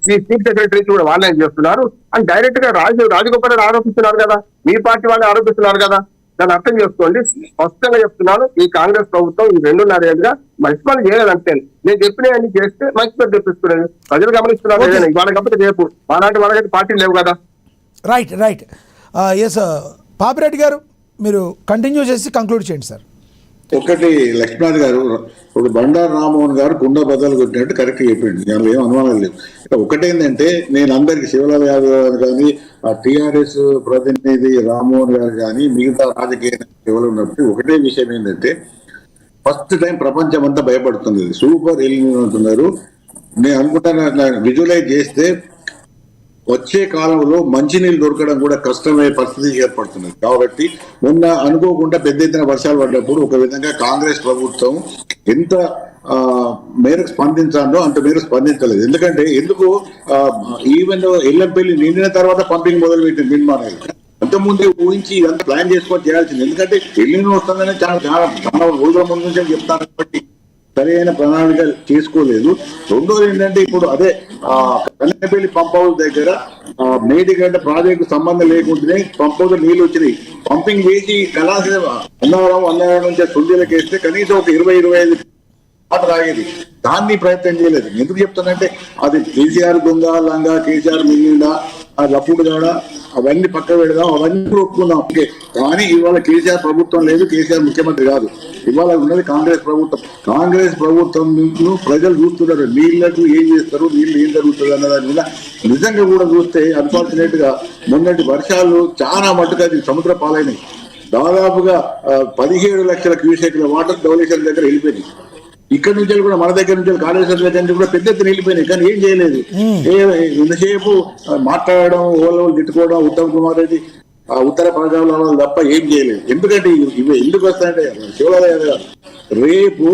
చీఫ్ సెక్రటరీ కూడా వాళ్ళే చేస్తున్నారు అని డైరెక్ట్ గా రాజగోపాల్ రెడ్డి ఆరోపిస్తున్నారు కదా. మీ పార్టీ వాళ్ళే ఆరోపిస్తున్నారు కదా. దాన్ని అర్థం చేసుకోండి. స్పష్టంగా చెప్తున్నాను, ఈ కాంగ్రెస్ ప్రభుత్వం ఈ 2.5 ఏళ్ళుగా మంచి పని చేయలేదంటే, నేను చెప్పిన అన్ని చేస్తే మంచి పని తెప్పిస్తున్నాను. ప్రజలు గమనిస్తున్నారు. ఇవాళ కాకపోతే రేపు అలాంటి వాళ్ళకైతే పార్టీలు లేవు కదా. రైట్. ఎస్ పాపిరెడ్డి గారు, మీరు కంటిన్యూ చేసి కంక్లూడ్ చేయండి సార్. ఒకటి లక్ష్మణ్ గారు, ఒక బండారు రామ్మోహన్ గారు కుండ బద్దలు కొట్టినట్టు కరెక్ట్ చెప్పిండు. దానిలో ఏం అనుమానం లేదు. ఒకటేంటంటే, నేను అందరికి శివలాల్ యాదవ్ గారు కానీ, ఆ టీఆర్ఎస్ ప్రతినిధి రామ్మోహన్ గారు కానీ, మిగతా రాజకీయ ఎవరు ఉన్నప్పుడు ఒకటే విషయం ఏంటంటే, ఫస్ట్ టైం ప్రపంచం అంతా భయపడుతుంది. సూపర్ ఎలిమినేట్ అంటున్నారు. నేను అనుకుంటాను, విజువలైజ్ చేస్తే వచ్చే కాలంలో మంచినీళ్ళు దొరకడం కూడా కష్టమయ్యే పరిస్థితి ఏర్పడుతున్నది. కాబట్టి మొన్న అనుకోకుండా పెద్ద ఎత్తున వర్షాలు పడ్డప్పుడు ఒక విధంగా కాంగ్రెస్ ప్రభుత్వం ఎంత మేరకు స్పందించాలో అంత మేరకు స్పందించలేదు. ఎందుకంటే ఈవెన్ ఎల్లంపల్లి నిండిన తర్వాత పంపింగ్ మొదలు పెట్టింది నిర్మాణాలు. అంతకుముందే ఊహించి ఇదంతా ప్లాన్ చేసుకొని చేయాల్సింది. ఎందుకంటే ఎల్లిని వస్తుందని చాలా రోజుల ముందు నుంచి చెప్తాను కాబట్టి సరైన ప్రణాళిక చేసుకోలేదు. రెండోది ఏంటంటే, ఇప్పుడు అదే కన్నెపల్లి పంప్ హౌస్ దగ్గర మేడిగడ్డ ప్రాజెక్టు సంబంధం లేకుండానే పంప్ హౌస్ నీళ్లు వచ్చినాయి. పంపింగ్ చేసి కళాశ అన్నవరం నుంచి సుందీలకు వేస్తే కనీసం ఒక 20-25 వాటర్ ఆగేది. దాన్ని ప్రయత్నం చేయలేదు. ఎందుకు చెప్తానంటే, అది కేసీఆర్ దొంగ లంగా, కేసీఆర్ మిగిలిందా, ఆ లప్పుడు కాడ, అవన్నీ పక్క పెడదాం, అవన్నీ ఒప్పుకుందాం. ఓకే, కానీ ఇవాళ కేసీఆర్ ప్రభుత్వం లేదు, కేసీఆర్ ముఖ్యమంత్రి కాదు. ఇవాళ ఉన్నది కాంగ్రెస్ ప్రభుత్వం. కాంగ్రెస్ ప్రభుత్వం ప్రజలు చూస్తున్నారు. నీళ్లకు ఏం చేస్తారు, నీళ్లు ఏం జరుగుతుంది అన్న దాని మీద నిజంగా కూడా చూస్తే అన్ఫార్చునేట్ గా మొన్నటి వర్షాలు చాలా మట్టుగా అది సముద్ర పాలైనాయి. దాదాపుగా 17 లక్షల క్యూసెక్ల వాటర్ ధవళేశ్వరం దగ్గర వెళ్ళిపోయినాయి. ఇక్కడ నుంచి కూడా మన దగ్గర నుంచి కాళేశ్వరం దగ్గర నుంచి కూడా పెద్ద ఎత్తున వెళ్ళిపోయినాయి. కానీ ఏం చేయలేదు. ఎంతసేపు మాట్లాడడం, ఓళ్ళు తిట్టుకోవడం, ఉత్తమ్ కుమార్ రెడ్డి ఉత్తర ప్రజాల తప్ప ఏం చేయలేదు. ఎందుకంటే ఇవి ఎందుకు వస్తాయంటే, శివలాల్ గారు రేపు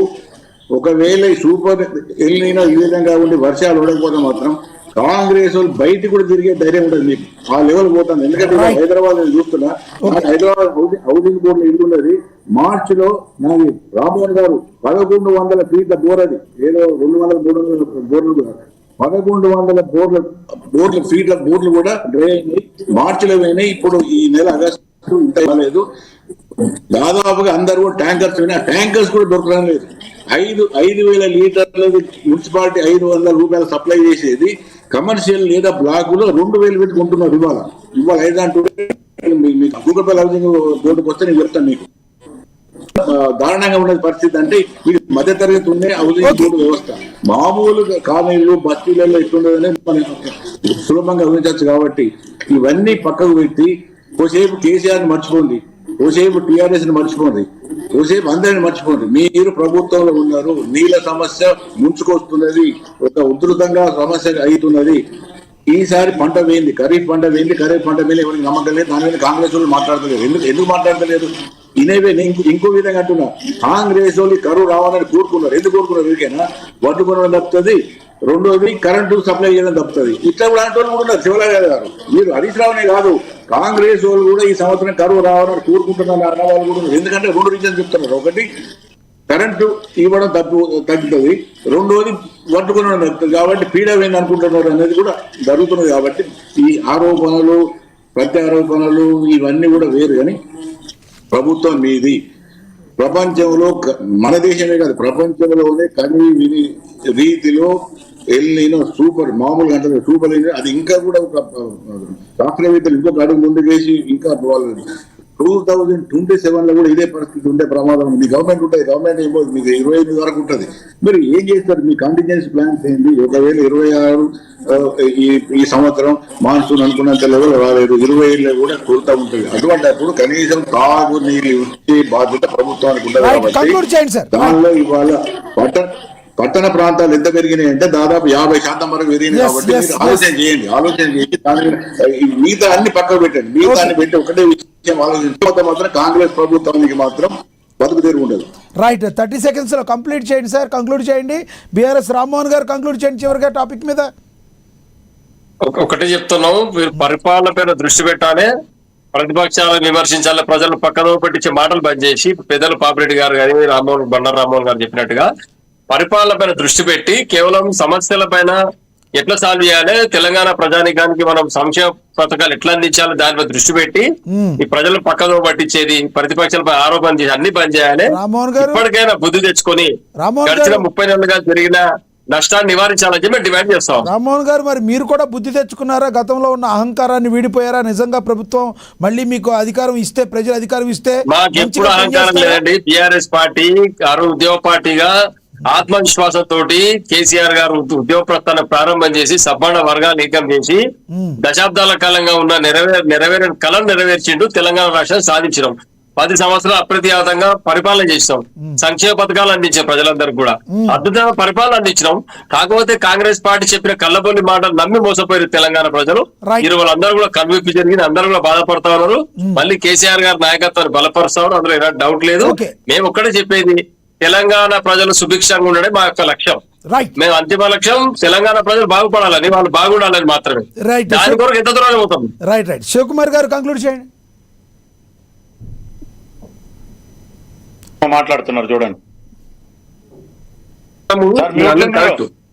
ఒకవేళ సూపర్ ఎల్లినో ఈ విధంగా ఉండి వర్షాలు ఉండకపోతే మాత్రం కాంగ్రెస్ వాళ్ళు బయట కూడా తిరిగే ధైర్యం ఉంటుంది మీకు. ఆ లెవెల్ పోతుంది. ఎందుకంటే హైదరాబాద్ నేను చూస్తున్నా, హైదరాబాద్ హౌసింగ్ బోర్డు ఇల్లు ఉన్నది. మార్చిలో నాది రామ్మోహన్ గారు 1100 ఫీట్ల బోర్, అది ఏదో 200-300 బోర్లు, 1100 ఫీట్ల బోర్లు కూడా డ్రై అయినాయి. మార్చిలో పోయినాయి. ఇప్పుడు ఈ నెల ఆగస్టు ఇంకా లేదు. దాదాపుగా అందరూ ట్యాంకర్స్ పోయినా, ట్యాంకర్స్ కూడా దొరకడం లేదు. 5,000 లీటర్లు మున్సిపాలిటీ 500 రూపాయలు సప్లై చేసేది కమర్షియల్ లేదా బ్లాకులో 2,000 పెట్టుకుంటున్నారు. ఇవాళ 5 అంటుంటే మీకు కూకట్పల్లి హౌసింగ్ బోర్డుకు వస్తే నేను చెప్తాను మీకు. దారుణంగా ఉన్నది పరిస్థితి. అంటే ఇది మధ్యతరగతి ఉండే హౌసింగ్ బోర్డు వ్యవస్థ. మామూలు కాలనీలు బస్తీలలో ఎట్లుండదని మనం సులభంగా ఊహించవచ్చు. కాబట్టి ఇవన్నీ పక్కకు పెట్టి కోసేపు కేసీఆర్ మర్చిపోండి, కోసేపు టీఆర్ఎస్ ని మర్చిపోండి, కోసేపు అందరిని మర్చిపోండి. మీరు ప్రభుత్వంలో ఉన్నారు. నీళ్ళ సమస్య ముంచుకొస్తున్నది, ఒక ఉధృతంగా సమస్య అవుతున్నది. ఈసారి పంట వేయింది, ఖరీఫ్ పంట వేయింది. ఖరీఫ్ పంట మీద ఎవరికి నమ్మకం లేదు. దాని మీద కాంగ్రెస్ వాళ్ళు మాట్లాడతలేదు. ఎందుకు మాట్లాడతలేదు? ఇనేవే ఇంకో విధంగా అంటున్నా, కాంగ్రెస్ వాళ్ళు కరువు రావాలని కోరుకున్నారు. ఎందుకు కోరుకున్నారు? వీరికైనా వడ్డు కొనడం తప్పుతుంది, రెండోది కరెంటు సప్లై చేయడం తప్పుతుంది. ఇట్లా కూడా అంటే వాళ్ళు కూడా ఉన్నారు. శివలాల్ గారు, మీరు హరీష్ రావునే కాదు, కాంగ్రెస్ వాళ్ళు కూడా ఈ సంవత్సరం కరువు రావాలని కోరుకుంటున్నారు అన్న వాళ్ళు కూడా ఉన్నారు. ఎందుకంటే 2 రీజన్స్ చెప్తున్నారు. ఒకటి, కరెంటు ఇవ్వడం తగ్గుతుంది, రెండోది వడ్డుకొనడం తగ్గుతుంది. కాబట్టి పీడ వేయండి అనుకుంటున్నారు అనేది కూడా జరుగుతున్నది. కాబట్టి ఈ ఆరోపణలు, ప్రత్యారోపణలు ఇవన్నీ కూడా వేరు. కానీ ప్రభుత్వం మీది. ప్రపంచంలో, మన దేశమే కాదు ప్రపంచంలోనే కని విని రీతిలో ఎల్లినో సూపర్, మామూలుగా అంటే సూపర్, అది ఇంకా కూడా శాస్త్రవేత్తలు ఇంకొక అడుగు ముందుకేసి ఇంకా వాళ్ళు 2027 లో కూడా ఇదే పరిస్థితి ఉండే ప్రమాదం ఉంది. గవర్నమెంట్ ఉంటుంది, గవర్నమెంట్ ఏమో మీకు 25 వరకు ఉంటుంది. మీరు ఏం చేస్తారు? మీ కాంటింజెన్సీ ప్లాన్స్ ఏంటి? ఒకవేళ 26 ఈ సంవత్సరం మాన్సూన్ అనుకున్నంత లెవెల్ రాలేదు, 27లో కూడా కొరత ఉంటుంది. అటువంటిప్పుడు కనీసం తాగు నీళ్ళు ఇచ్చే బాధ్యత ప్రభుత్వానికి ఉంటుంది. కాబట్టి దానిలో ఇవాళ పట్టణ ప్రాంతాలు ఎంత పెరిగినాయి అంటే దాదాపు 50% వరకు పెరిగినాయి. కాబట్టి మీరు ఆలోచన చేయండి దాని మిగతా అన్ని పక్కకు పెట్టండి. మిగతాన్ని పెట్టి ఒకటే విషయం ఆలోచించే మాత్రం కాంగ్రెస్ ప్రభుత్వానికి మాత్రం బతుకు తెరుగు ఉండదు. రైట్, 30 seconds లో కంప్లీట్ చేయండి సార్, కంక్లూడ్ చేయండి. బిఆర్ఎస్ రామ్మోహన్ గారు కంక్లూడ్ చేయండి చివరిగా టాపిక్ మీద. ఒకటే చెప్తున్నాం, మీరు పరిపాలన పైన దృష్టి పెట్టాలి, ప్రతిపక్షాలను విమర్శించాలి, ప్రజలను పక్కన పెట్టించే మాటలు బంద్ చేసి పెద్దలు పాపిరెడ్డి గారు కానీ బండారు రామ్మోహన్ గారు చెప్పినట్టుగా పరిపాలన పైన దృష్టి పెట్టి కేవలం సమస్యల పైన ఎట్లా సాల్వ్ చేయాలి, తెలంగాణ ప్రజానికానికి మనం సంక్షేమ పథకాలు ఎట్లా అందించాలి దానిపై దృష్టి పెట్టి ఈ ప్రజలు పక్కదో పట్టించేది, ప్రతిపక్షాలపై ఆరోపణ చేసి అన్ని బంద్ చేయాలి. ఇప్పటికైనా బుద్ధి తెచ్చుకొని గడిచిన 30 నెలలుగా జరిగిన నష్టాన్ని నివారించాలని చెప్పి డిమాండ్ చేస్తాం. రామ్మోహన్ గారు, మరి మీరు కూడా బుద్ధి తెచ్చుకున్నారా? గతంలో ఉన్న అహంకారాన్ని వీడిపోయారా? నిజంగా ప్రభుత్వం మళ్ళీ మీకు అధికారం ఇస్తే, ప్రజలు అధికారం ఇస్తే? మాకు ఎప్పుడు అహంకారం లేదండి. టిఆర్ఎస్ పార్టీ ఉద్యోగ పార్టీగా ఆత్మవిశ్వాసంతో కేసీఆర్ గారు ఉద్యోగ ప్రస్థానం ప్రారంభం చేసి సబ్బండ వర్గాలు ఏకం చేసి దశాబ్దాల కాలంగా ఉన్న నెరవేరిన కళను నెరవేర్చిండు. తెలంగాణ రాష్ట్రాన్ని సాధించడం 10 సంవత్సరాలు అప్రతిహతంగా పరిపాలన చేసినాం. సంక్షేమ పథకాలు అందించాం, ప్రజలందరికీ కూడా అద్భుతమైన పరిపాలన అందించినాం. కాకపోతే కాంగ్రెస్ పార్టీ చెప్పిన కళ్ళబొల్లి మాటలు నమ్మి మోసపోయారు తెలంగాణ ప్రజలు. ఈ వాళ్ళందరూ కూడా కనువిప్పి జరిగింది, అందరూ కూడా బాధపడతా ఉన్నారు. మళ్ళీ కేసీఆర్ గారి నాయకత్వాన్ని బలపరుస్తా ఉన్నారు, అందులో ఎలాంటి డౌట్ లేదు. మేము ఒక్కడే చెప్పేది, తెలంగాణ ప్రజలు సుభిక్షంగా ఉండడే మా యొక్క లక్ష్యం. మేము అంతిమ లక్ష్యం తెలంగాణ ప్రజలు బాగుపడాలని, వాళ్ళు బాగుండాలని మాత్రమే. దాని కొరకు ఎంత దూరం పోతాం. రైట్, శివకుమార్ గారు కంక్లూడ్ చేయండి. మాట్లాడుతున్నారు చూడండి.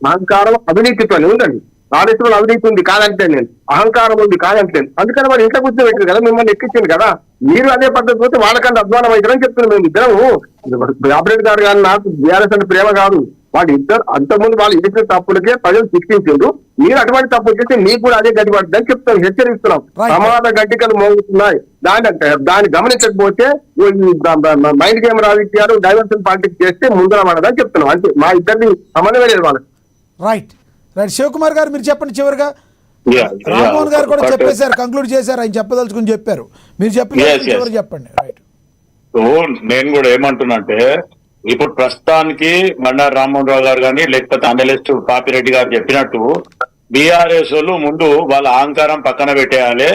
అహంకారం అవినీతితో ఉందండి. రాజేశ్వరం అవినీతి ఉంది కాదంటే, నేను అహంకారం ఉంది కాదంటే, అందుకని వాడు ఇంట్లో కూర్చొని పెట్టారు కదా, మిమ్మల్ని ఎక్కించింది కదా. మీరు అదే పద్ధతి పోతే వాళ్ళకంటే అధ్వానం అవుతారని చెప్తున్నాం. మేము ఇద్దరము, రాబరెడ్డి గారు కానీ నాకు బీఆర్ఎస్ అంటే ప్రేమ కాదు. వాళ్ళు ఇద్దరు అంతకుముందు వాళ్ళు చేసిన తప్పులకే ప్రజలు శిక్షించారు. మీరు అటువంటి తప్పులు చేస్తే మీకు కూడా అదే గడ్డి పడుతుందని చెప్తాం, హెచ్చరిస్తున్నాం. ప్రమాద గడ్డికలు మోగుతున్నాయి, దాన్ని గమనించకపోతే మైండ్ గేమ్ రాజకీయాలు డైవర్షన్ పాలిటిక్స్ చేస్తే ముందర పడదని చెప్తున్నాం. అంటే మా ఇద్దరిని సమన్వయం లేదు వాళ్ళకి. రైట్ రైట్ శివకుమార్ గారు, మీరు చెప్పండి చివరిగా. రామ్మోహన్ గారు కూడా చెప్పేశారు, కంక్లూడ్ చేశారు, ఆయన చెప్పదలుచుకుని చెప్పారు. మీరు చెప్పి చెప్పండి. రైట్, నేను కూడా ఏమంటున్నంటే, ఇప్పుడు ప్రస్తుతానికి బండారు రామ్మోహన్ రావు గారు కానీ లేకపోతే అనలిస్ట్ పాపిరెడ్డి గారు చెప్పినట్టు బీఆర్ఎస్ వాళ్ళు ముందు వాళ్ళ అహంకారం పక్కన పెట్టేయాలి,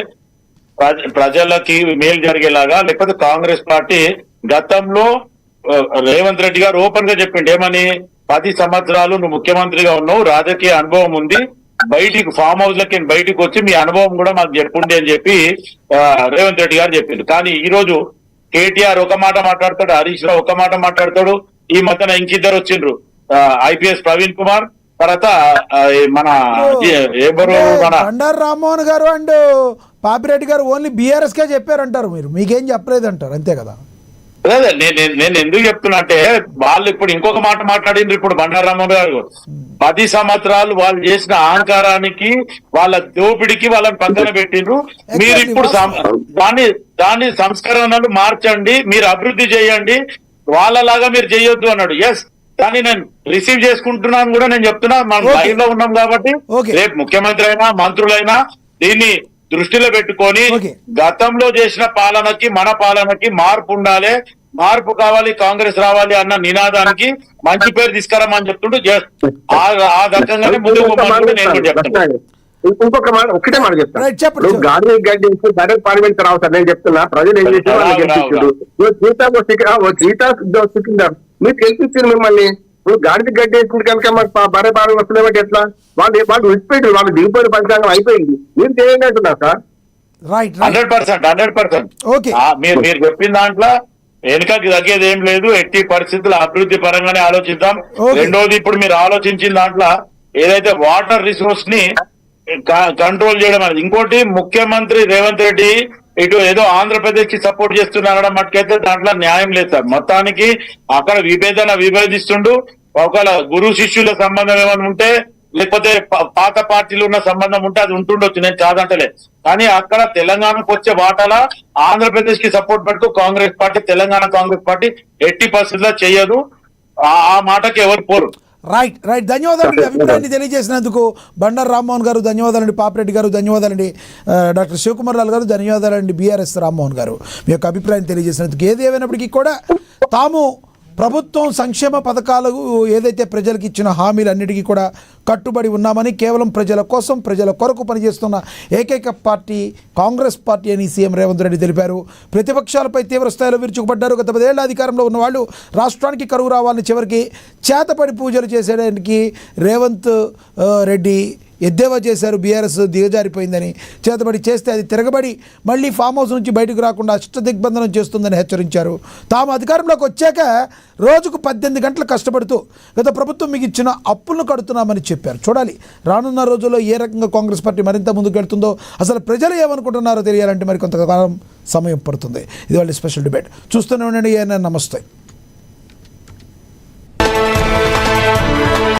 ప్రజలకి మేలు జరిగేలాగా. లేకపోతే కాంగ్రెస్ పార్టీ గతంలో రేవంత్ రెడ్డి గారు ఓపెన్ గా చెప్పిండు ఏమని, 10 సంవత్సరాలు నువ్వు ముఖ్యమంత్రిగా ఉన్నావు, రాజకీయ అనుభవం ఉంది, బయటికి ఫామ్ హౌస్ లకి బయటకు వచ్చి మీ అనుభవం కూడా మాకు చెప్పుండి అని చెప్పి రేవంత్ రెడ్డి గారు చెప్పిండు. కానీ ఈ రోజు కేటీఆర్ ఒక మాట మాట్లాడతాడు, హరీష్ రావు ఒక మాట మాట్లాడతాడు. ఈ మధ్యన ఇంకిద్దరు వచ్చిండ్రు, ఐపీఎస్ ప్రవీణ్ కుమార్, తర్వాత మన బండారు రామ్మోహన్ గారు అండ్ పాపిరెడ్డి గారు ఓన్లీ బీఆర్ఎస్ కే చెప్పారంటారు, మీరు మీకేం చెప్పలేదు అంటారు, అంతే కదా? నేను ఎందుకు చెప్తున్నా అంటే, వాళ్ళు ఇప్పుడు ఇంకొక మాట మాట్లాడిండ్రు. ఇప్పుడు బండారు రామ్మోహన్ గారు 10 సంవత్సరాలు వాళ్ళు చేసిన అహంకారానికి, వాళ్ళ దోపిడికి వాళ్ళని పక్కన పెట్టిండ్రు. మీరు ఇప్పుడు దాన్ని సంస్కరణలు మార్చండి, మీరు అభివృద్ధి చేయండి, వాళ్ళలాగా మీరు చేయొద్దు అన్నాడు. ఎస్, కానీ నేను రిసీవ్ చేసుకుంటున్నాను కూడా. నేను చెప్తున్నా, మనం లైవ్ లో ఉన్నాం కాబట్టి రేపు ముఖ్యమంత్రి అయినా మంత్రులైనా దీన్ని దృష్టిలో పెట్టుకొని గతంలో చేసిన పాలనకి మన పాలనకి మార్పు ఉండాలి, మార్పు కావాలి, కాంగ్రెస్ రావాలి అన్న నినాదానికి మంచి పేరు తీసుకురామని చెప్తుంటూ ఆ రకంగానే ముందుకు నేను చెప్తాను. ఇంకొక మాట, ఒకటే మాట చెప్తాను. గాంధీ గడ్డి డైరెక్ట్ పార్లమెంట్ రావు సార్, నేను చెప్తున్నా. ప్రజలు ఏం చేసి వాళ్ళు గెలిపించారు, మీరు గెలిపించారు మిమ్మల్ని. ఇప్పుడు గాడిద గడ్డి వేసింది కనుక మాకు బరే బాగా వస్తున్నాయి ఎట్లా? వాళ్ళు విడిచిపెట్టారు, వాళ్ళు దిగిపోయిన పంచాంగం అయిపోయింది. మీరు చేయండి అంటున్నారు సార్. 100% మీరు చెప్పిన దాంట్లో వెనుకకి తగ్గేది ఏం లేదు. ఎట్టి పరిస్థితుల్లో అభివృద్ధి పరంగానే ఆలోచిద్దాం. రెండోది, ఇప్పుడు మీరు ఆలోచించిన దాంట్లో ఏదైతే వాటర్ రిసోర్స్ ని కంట్రోల్ చేయడం అనేది. ఇంకోటి, ముఖ్యమంత్రి రేవంత్ రెడ్డి ఇటు ఏదో ఆంధ్రప్రదేశ్ కి సపోర్ట్ చేస్తున్నారన్న మటుకైతే దాంట్లో న్యాయం లేదు సార్. మొత్తానికి అక్కడ విభేదిస్తుండు. ఒకవేళ గురు శిష్యుల సంబంధం ఏమైనా ఉంటే లేకపోతే పాత పార్టీలు ఉన్న సంబంధం ఉంటే అది ఉంటుండొచ్చు, నేను కాదంటలే. కానీ అక్కడ తెలంగాణకు వచ్చే వాటాల ఆంధ్రప్రదేశ్ కి సపోర్ట్ పెడుతూ కాంగ్రెస్ పార్టీ, తెలంగాణ కాంగ్రెస్ పార్టీ ఎట్టి పరిస్థితుల్లో చేయదు. ఆ మాటకి ఎవరు పోరు. రైట్ రైట్ ధన్యవాదాలు. మీ అభిప్రాయాన్ని తెలియజేసినందుకు బండారు రామ్మోహన్ గారు ధన్యవాదాలండి, పాపిరెడ్డి గారు ధన్యవాదాలండి, డాక్టర్ శివకుమార్ లాల్ గారు ధన్యవాదాలండి, బీఆర్ఎస్ రామ్మోహన్ గారు మీ యొక్క అభిప్రాయం తెలియజేసినందుకు. ఏది ఏమైనప్పటికీ కూడా తాము ప్రభుత్వం సంక్షేమ పథకాలు ఏదైతే ప్రజలకు ఇచ్చిన హామీలన్నిటికీ కూడా కట్టుబడి ఉన్నామని, కేవలం ప్రజల కోసం ప్రజల కొరకు పనిచేస్తున్న ఏకైక పార్టీ కాంగ్రెస్ పార్టీ అని సీఎం రేవంత్ రెడ్డి తెలిపారు. ప్రతిపక్షాలపై తీవ్ర స్థాయిలో విరుచుకుపడ్డారు. గత 10 ఏళ్ల అధికారంలో ఉన్న వాళ్ళు రాష్ట్రానికి కరువు రావాలని చివరికి చేతపడి పూజలు చేసేయడానికి రేవంత్ రెడ్డి ఎద్దేవా చేశారు. బీఆర్ఎస్ దిగజారిపోయిందని, చేతబడి చేస్తే అది తిరగబడి మళ్ళీ ఫామ్ హౌస్ నుంచి బయటకు రాకుండా అష్టదిగ్బంధనం చేస్తుందని హెచ్చరించారు. తాము అధికారంలోకి వచ్చాక రోజుకు 18 గంటలు కష్టపడుతూ గత ప్రభుత్వం మీకు ఇచ్చిన అప్పులను కడుతున్నామని చెప్పారు. చూడాలి రానున్న రోజుల్లో ఏ రకంగా కాంగ్రెస్ పార్టీ మరింత ముందుకెళ్తుందో, అసలు ప్రజలు ఏమనుకుంటున్నారో తెలియాలంటే మరి కొంతకాలం సమయం పడుతుంది. ఇది వాళ్ళ స్పెషల్ డిబేట్. చూస్తూనే ఉండండి. నమస్తే.